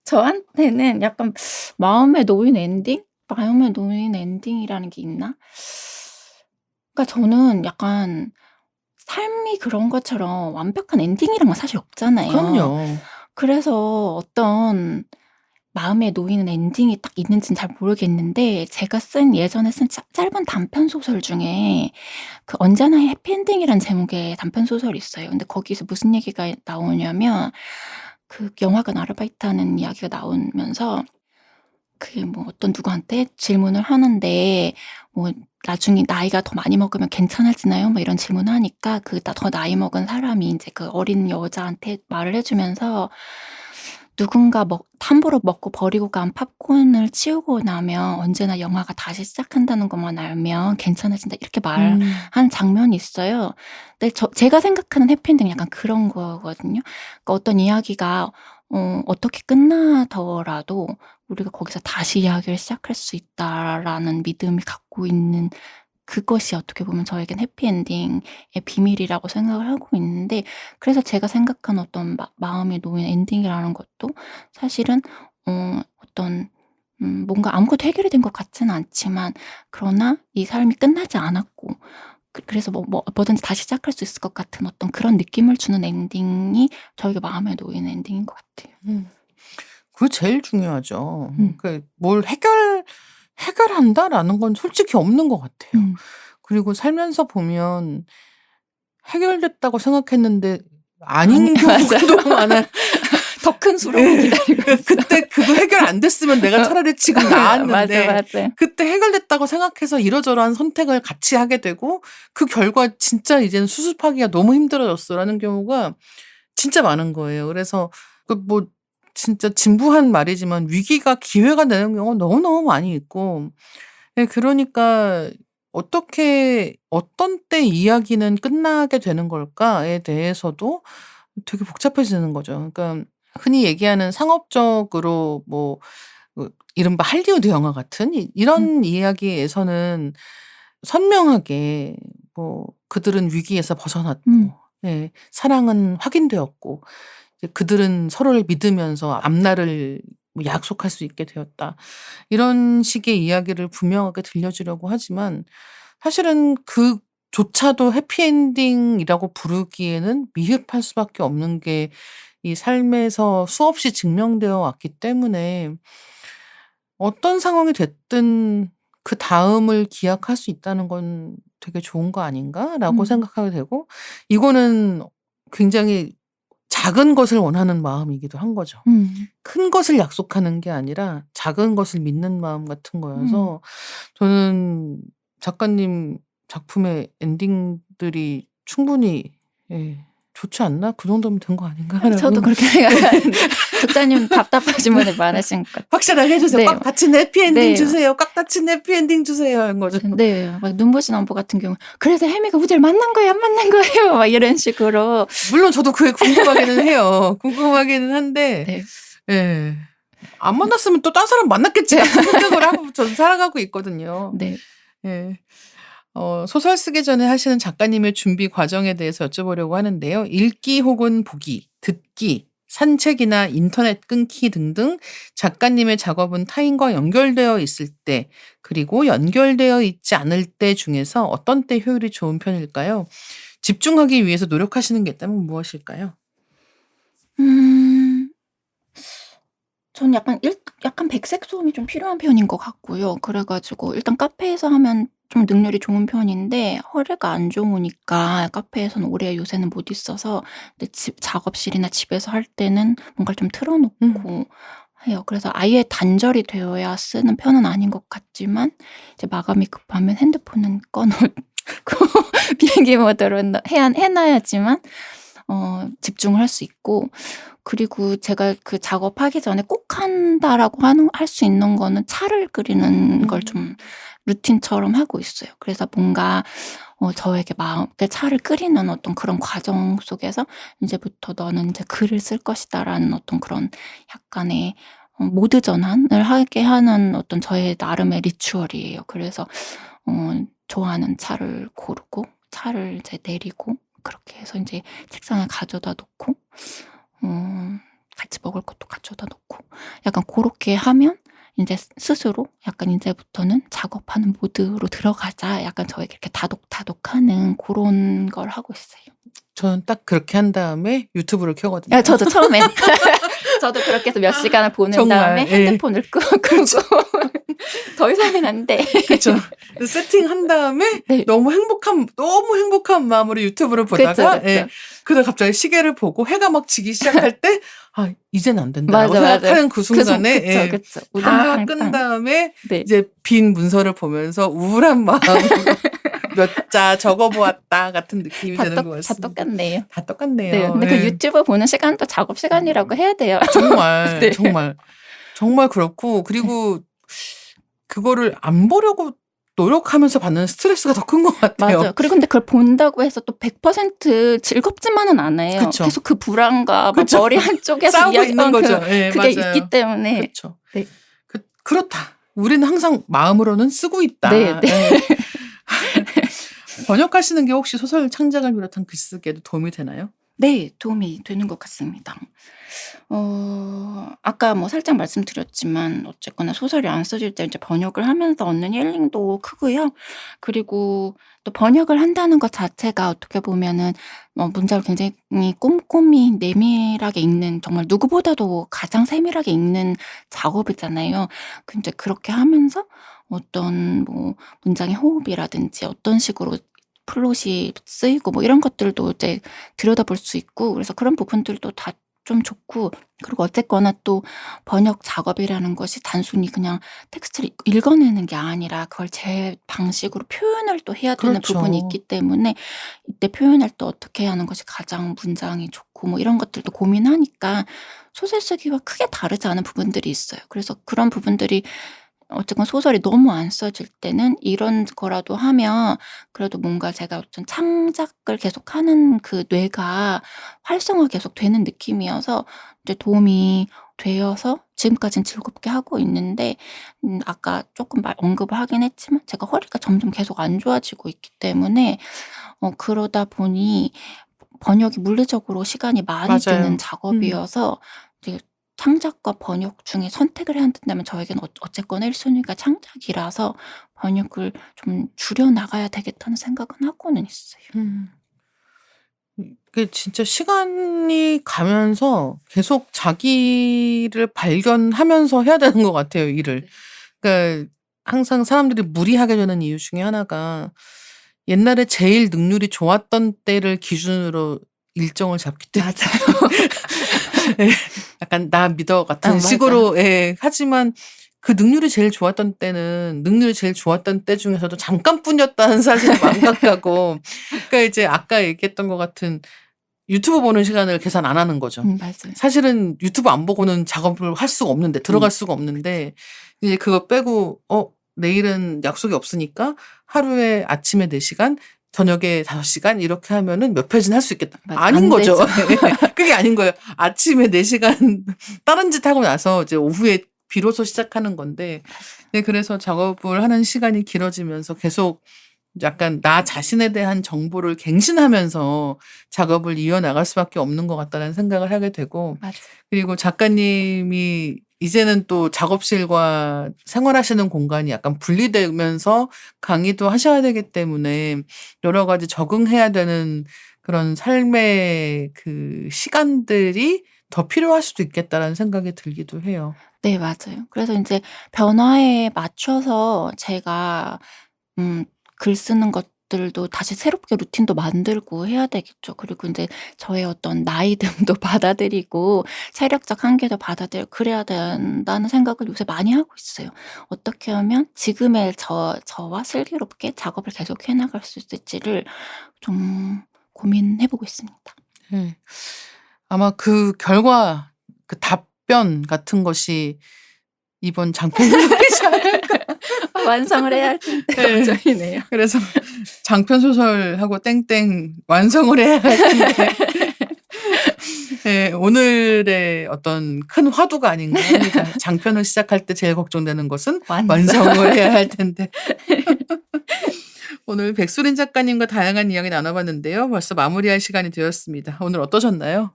저한테는 약간 마음에 놓인 엔딩? 마음에 놓인 엔딩이라는 게 있나? 그러니까 저는 약간 삶이 그런 것처럼 완벽한 엔딩이란 건 사실 없잖아요. 그럼요. 그래서 어떤 마음에 놓이는 엔딩이 딱 있는지는 잘 모르겠는데 제가 쓴 예전에 쓴 짧은 단편 소설 중에 그 언제나 해피엔딩이란 제목의 단편 소설이 있어요. 근데 거기서 무슨 얘기가 나오냐면 그 영화관 아르바이트하는 이야기가 나오면서 그게 뭐 어떤 누구한테 질문을 하는데 뭐 "나중에 나이가 더 많이 먹으면 괜찮아지나요?" 뭐 이런 질문을 하니까 그 더 나이 먹은 사람이 인제 그 어린 여자한테 말을 해 주면서 "누군가 함부로 먹고 버리고 간 팝콘을 치우고 나면 언제나 영화가 다시 시작한다는 것만 알면 괜찮아진다." 이렇게 말한 음. 장면이 있어요. 근데 제가 생각하는 해피엔딩은 약간 그런 거거든요. 그러니까 어떤 이야기가 어떻게 끝나더라도 우리가 거기서 다시 이야기를 시작할 수 있다라는 믿음을 갖고 있는 그것이 어떻게 보면 저에겐 해피엔딩의 비밀이라고 생각을 하고 있는데, 그래서 제가 생각하는 어떤 마음에 놓인 엔딩이라는 것도 사실은 어떤 뭔가 아무것도 해결이 된 것 같지는 않지만, 그러나 이 삶이 끝나지 않았고 그래서 뭐든지 다시 시작할 수 있을 것 같은 어떤 그런 느낌을 주는 엔딩이 저에게 마음에 놓이는 엔딩인 것 같아요. 음. 그게 제일 중요하죠. 음. 뭘 해결한다라는 건 솔직히 없는 것 같아요. 음. 그리고 살면서 보면 해결됐다고 생각했는데 아니 아닌 맞아요. 경우도 많아요. 더 큰 수렁이 예. 기다리고 있어. 그때 그거 해결 안 됐으면 내가 차라리 지금 맞아, 나았는데 맞아요. 그때 해결됐다고 생각해서 이러저러한 선택을 같이 하게 되고 그 결과 '진짜 이제는 수습하기가 너무 힘들어졌어.'라는 경우가 진짜 많은 거예요. 그래서 뭐 진짜 진부한 말이지만 위기가 기회가 되는 경우가 너무너무 많이 있고, 예 그러니까 어떻게 어떤 때 이야기는 끝나게 되는 걸까에 대해서도 되게 복잡해지는 거죠. 그러니까 흔히 얘기하는 상업적으로 뭐 이른바 할리우드 영화 같은 음. 이런 이야기에서는 선명하게 뭐 그들은 위기에서 음. 벗어났고, 예 사랑은 확인되었고, 이제 그들은 서로를 믿으면서 앞날을 뭐 약속할 수 있게 되었다. 이런 식의 이야기를 분명하게 들려주려고 하지만 사실은 그조차도 해피엔딩이라고 부르기에는 미흡할 수밖에 없는 게 이 삶에서 수없이 증명되어 왔기 때문에 '어떤 상황이 됐든 그다음을 기약할 수 있다는 건 되게 좋은 거 아닌가?'라고 음. 생각하게 되고, 이거는 굉장히 작은 것을 원하는 마음이기도 한 거죠. 음. 큰 것을 약속하는 게 아니라 작은 것을 믿는 마음 같은 음. 거여서 저는 작가님 작품의 엔딩들이 충분히, 예 '좋지 않나? 그 정도면 된 거 저도 아닌가?'라고 그렇게 생각하는데 독자님 답답하신 분이 많으신 것 같아요. 확실하게 해 주세요. 네. "꽉 닫힌 해피엔딩 네. 주세요. 꽉 닫힌 해피엔딩 주세요." 이런 거죠. 네. 막 눈부신 안보 같은 경우 "그래서 혜미가 우디를 만난 거예요? 안 만난 거예요?" 막 이런 식으로. 물론 저도 그게 궁금하기는 해요. 궁금하기는 한데, 네. 예. 안 만났으면 또 딴 사람 만났겠지 네. 같은 생각을 하고 저는 살아가고 있거든요. 네. 예. 소설 쓰기 전에 하시는 작가님의 준비 과정에 대해서 여쭤보려고 하는데요. 읽기 혹은 보기, 듣기, 산책이나 인터넷 끊기 등등 작가님의 작업은 타인과 연결되어 있을 때, 그리고 연결되어 있지 않을 때 중에서 어떤 때 효율이 좋은 편일까요? 집중하기 위해서 노력하시는 게 있다면 무엇일까요? 음. 저는 약간 백색 소음이 좀 필요한 편인 것 같고요. 그래 가지고 일단 카페에서 하면 좀 능률이 좋은 편인데 허리가 안 좋으니까 카페에서는 오래 요새는 못 있어서, 근데 작업실이나 집에서 할 때는 뭔가를 좀 틀어 음. 놓고 해요. 그래서 아예 단절이 되어야 쓰는 편은 아닌 것 같지만 이제 마감이 급하면 핸드폰은 꺼 놓고 비행기 모드로 해 놔야지만 집중을 할 수 있고, 그리고 제가 그 작업하기 전에 꼭 한다라고 할 수 있는 거는 차를 끓이는 걸 음. 좀 루틴처럼 하고 있어요. 그래서 뭔가 저에게 그 차를 끓이는 어떤 그런 과정 속에서 '인제부터 너는 인제 글을 쓸 것이다.'라는 어떤 그런 약간의 모드 전환을 하게 하는 어떤 저의 나름의 리추얼이에요. 그래서 좋아하는 차를 고르고 차를 이제 내리고 그렇게 해서 인제 책상에 가져다 놓고 같이 먹을 것도 가져다 놓고 약간 고렇게 하면 인제 스스로 약간 '인제부터는 작업하는 모드로 들어가자.' 약간 저에게 이렇게 다독다독하는 고런 걸 하고 있어요. 저는 딱 그렇게 한 다음에 유튜브를 켜거든요. 아 저도 처음엔 저도 그렇게 해서 몇 시간을 보는 정말 다음에 예. 핸드폰을 끄고 더 이상은 안 돼. 그쵸. 세팅한 다음에 네. 너무 행복한 마음으로 유튜브를 그쵸, 보다가 그쵸. 예. 그러다가 갑자기 시계를 보고 해가 막 지기 시작할 때 '아 이제는 안 된다.'라고 맞아, 맞아요. 생각하는 그 순간에 그쵸, 예. 그쵸. 다 끈 우당탕탕. 다음에 네. 이제 빈 문서를 보면서 우울한 마음으로 '몇 자 적어 보았다.' 같은 느낌이 드는 것 다 같습니다. 똑같네요. 다 네. 똑같네요. 근데 그 예. 유튜브 보는 시간도 작업 시간이라고 해야 돼요. 정말, 네. 정말 그렇고 그리고 그거를 안 보려고 노력하면서 받는 스트레스가 더 큰 것 같아요. 맞아요. 그리고 근데 그걸 본다고 해서 또 100% 즐겁지만은 않아요. 그쵸. 계속 그 불안과 막 그쵸. 머리 한쪽에서 싸우고 있는 거죠. 예 그게 맞아요. 있기 때문에 그쵸. 네. 그렇다. 우리는 항상 마음으로는 쓰고 있다. 네, 네. 예. 번역하시는 게 혹시 소설 창작을 비롯한 글쓰기에도 도움이 되나요? 네. 도움이 되는 것 같습니다. 아까 뭐 살짝 말씀드렸지만 어쨌거나 소설이 안 써질 때 이제 번역을 하면서 얻는 힐링도 크고요. 그리고 또 번역을 한다는 것 자체가 어떻게 보면은 문장을 굉장히 꼼꼼히 내밀하게 읽는 정말 누구보다도 가장 세밀하게 읽는 작업이잖아요. 근데 그렇게 하면서 어떤 뭐 문장의 호흡이라든지 어떤 식으로 플롯이 쓰이고 뭐 이런 것들도 이제 들여다볼 수 있고 그래서 그런 부분들도 다 좀 좋고 그리고 어쨌거나 또 번역 작업이라는 것이 단순히 그냥 텍스트를 읽어내는 게 아니라 그걸 제 방식으로 표현을 또 해야 되는 부분이 그렇죠. 있기 때문에 이때 표현할 때 어떻게 하는 것이 가장 문장이 좋고 뭐 이런 것들도 고민하니까 소설 쓰기와 크게 다르지 않은 부분들이 있어요. 그래서 그런 부분들이 어쨌건 소설이 너무 안 써질 때는 이런 거라도 하면 그래도 뭔가 제가 어떤 창작을 계속하는 그 뇌가 활성화가 계속 되는 느낌이어서 이제 도움이 되어서 지금까진 즐겁게 하고 있는데 아까 쪼끔 언급을 하긴 했지만 제가 허리가 점점 계속 안 좋아지고 있기 때문에 그러다 보니 번역이 물리적으로 시간이 많이 드는 맞아요. 작업이어서 이제 창작과 번역 중에 선택을 해야 된다면 저에게는 어쨌거나 1 순위가 창작이라서 '번역을 좀 줄여 나가야 되겠다.'는 생각은 하고는 있어요. 음. 그게 진짜 시간이 가면서 계속 자기를 발견하면서 해야 되는 것 같아요, 일을. 그러니까 항상 사람들이 무리하게 되는 이유 중에 하나가 옛날에 제일 능률이 좋았던 때를 기준으로 일정을 잡기 때문에 맞아요. 예. 약간 "나 믿어." 같은 맞아요. 식으로 예. 하지만 그 능률이 제일 좋았던 때는 능률이 제일 좋았던 때 중에서도 잠깐뿐이었다는 사실을 망각하고 그러니까 이제 아까 얘기했던 것 같은 유튜브 보는 시간을 계산 안 하는 거죠. 맞아요. 사실은 유튜브 안 보고는 작업을 할 수가 없는데 들어갈 수가 없는데 이제 그거 빼고 '내일은 약속이 없으니까 하루에 아침에 4 시간 저녁에 5 시간 이렇게 하면은 몇 페이지는 할 수 있겠다.' 맞아. 아닌 안 거죠. 되죠. 그게 아닌 거예요. 아침에 4 시간 다른 짓 하고 나서 이제 오후에 비로소 시작하는 건데 네 그래서 작업을 하는 시간이 길어지면서 계속 약간 나 자신에 대한 정보를 갱신하면서 작업을 이어나갈 수밖에 없는 것 같다는 생각을 하게 되고 맞아요. 그리고 작가님이 이제는 또 작업실과 생활하시는 공간이 약간 분리되면서 강의도 하셔야 되기 때문에 여러 가지 적응해야 되는 그런 삶의 그 시간들이 더 필요할 수도 있겠다라는 생각이 들기도 해요. 네 맞아요. 그래서 인제 변화에 맞춰서 제가 글 쓰는 것들도 다시 새롭게 루틴도 만들고 해야 되겠죠. 그리고 인제 저의 어떤 나이듦도 받아들이고 체력적 한계도 받아들이고 그래야 된다는 생각을 요새 많이 하고 있어요. 어떻게 하면 지금의 저와 슬기롭게 작업을 계속 해 나갈 수 있을지를 좀 고민해 보고 있습니다. 예. 아마 그 결과 그 답변 같은 것이 이번 장편이 되지 않을까. 완성을 해야 할 텐데 예. 걱정이네요. 그래서 장편 소설하고 땡땡 완성을 해야 할 텐데 예 오늘의 어떤 큰 화두가 아닌가 합니다. 장편을 시작할 때 제일 걱정되는 것은 완성. 완성을 해야 할 텐데. 오늘 백수린 작가님과 다양한 이야기 나눠 봤는데요. 벌써 마무리할 시간이 되었습니다. 오늘 어떠셨나요?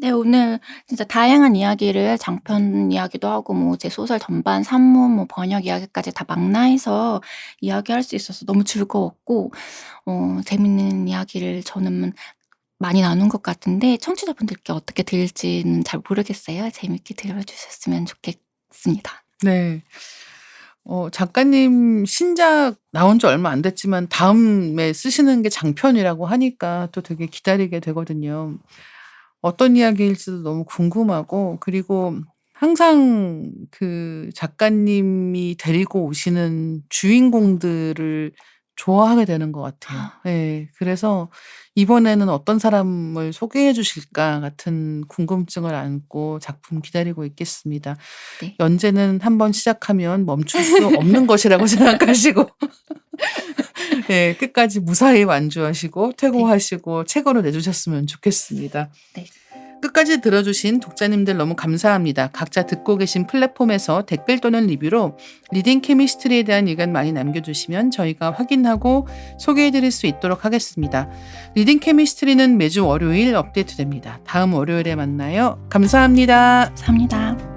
네 오늘 진짜 다양한 이야기를 장편 이야기도 하고 뭐 제 소설 전반 산문 뭐 번역 이야기까지 다 망라해서 이야기할 수 있어서 너무 즐거웠고 재밌는 이야기를 저는 많이 나눈 것 같은데 청취자분들께 어떻게 들릴지는 잘 모르겠어요. 재밌게 들어주셨으면 좋겠습니다. 네. 작가님 신작 나온 지 얼마 안 됐지만 다음에 쓰시는 게 장편이라고 하니까 또 되게 기다리게 되거든요. 어떤 이야기일지도 너무 궁금하고, 그리고 항상 그 작가님이 데리고 오시는 주인공들을 좋아하게 되는 것 같아요. 예. 그래서 이번에는 어떤 사람을 소개해 주실까 같은 궁금증을 안고 작품 기다리고 있겠습니다. 네. 연재는 한번 시작하면 멈출 수 없는 것이라고 생각하시고 예, 끝까지 무사히 완주하시고 네. 퇴고하시고 책으로 내주셨으면 좋겠습니다. 네. 끝까지 들어주신 독자님들 너무 감사합니다. 각자 듣고 계신 플랫폼에서 댓글 또는 리뷰로 리딩 케미스트리에 대한 의견 많이 남겨주시면 저희가 확인하고 소개해드릴 수 있도록 하겠습니다. 리딩 케미스트리는 매주 월요일 업데이트됩니다. 다음 월요일에 만나요. 감사합니다. 감사합니다.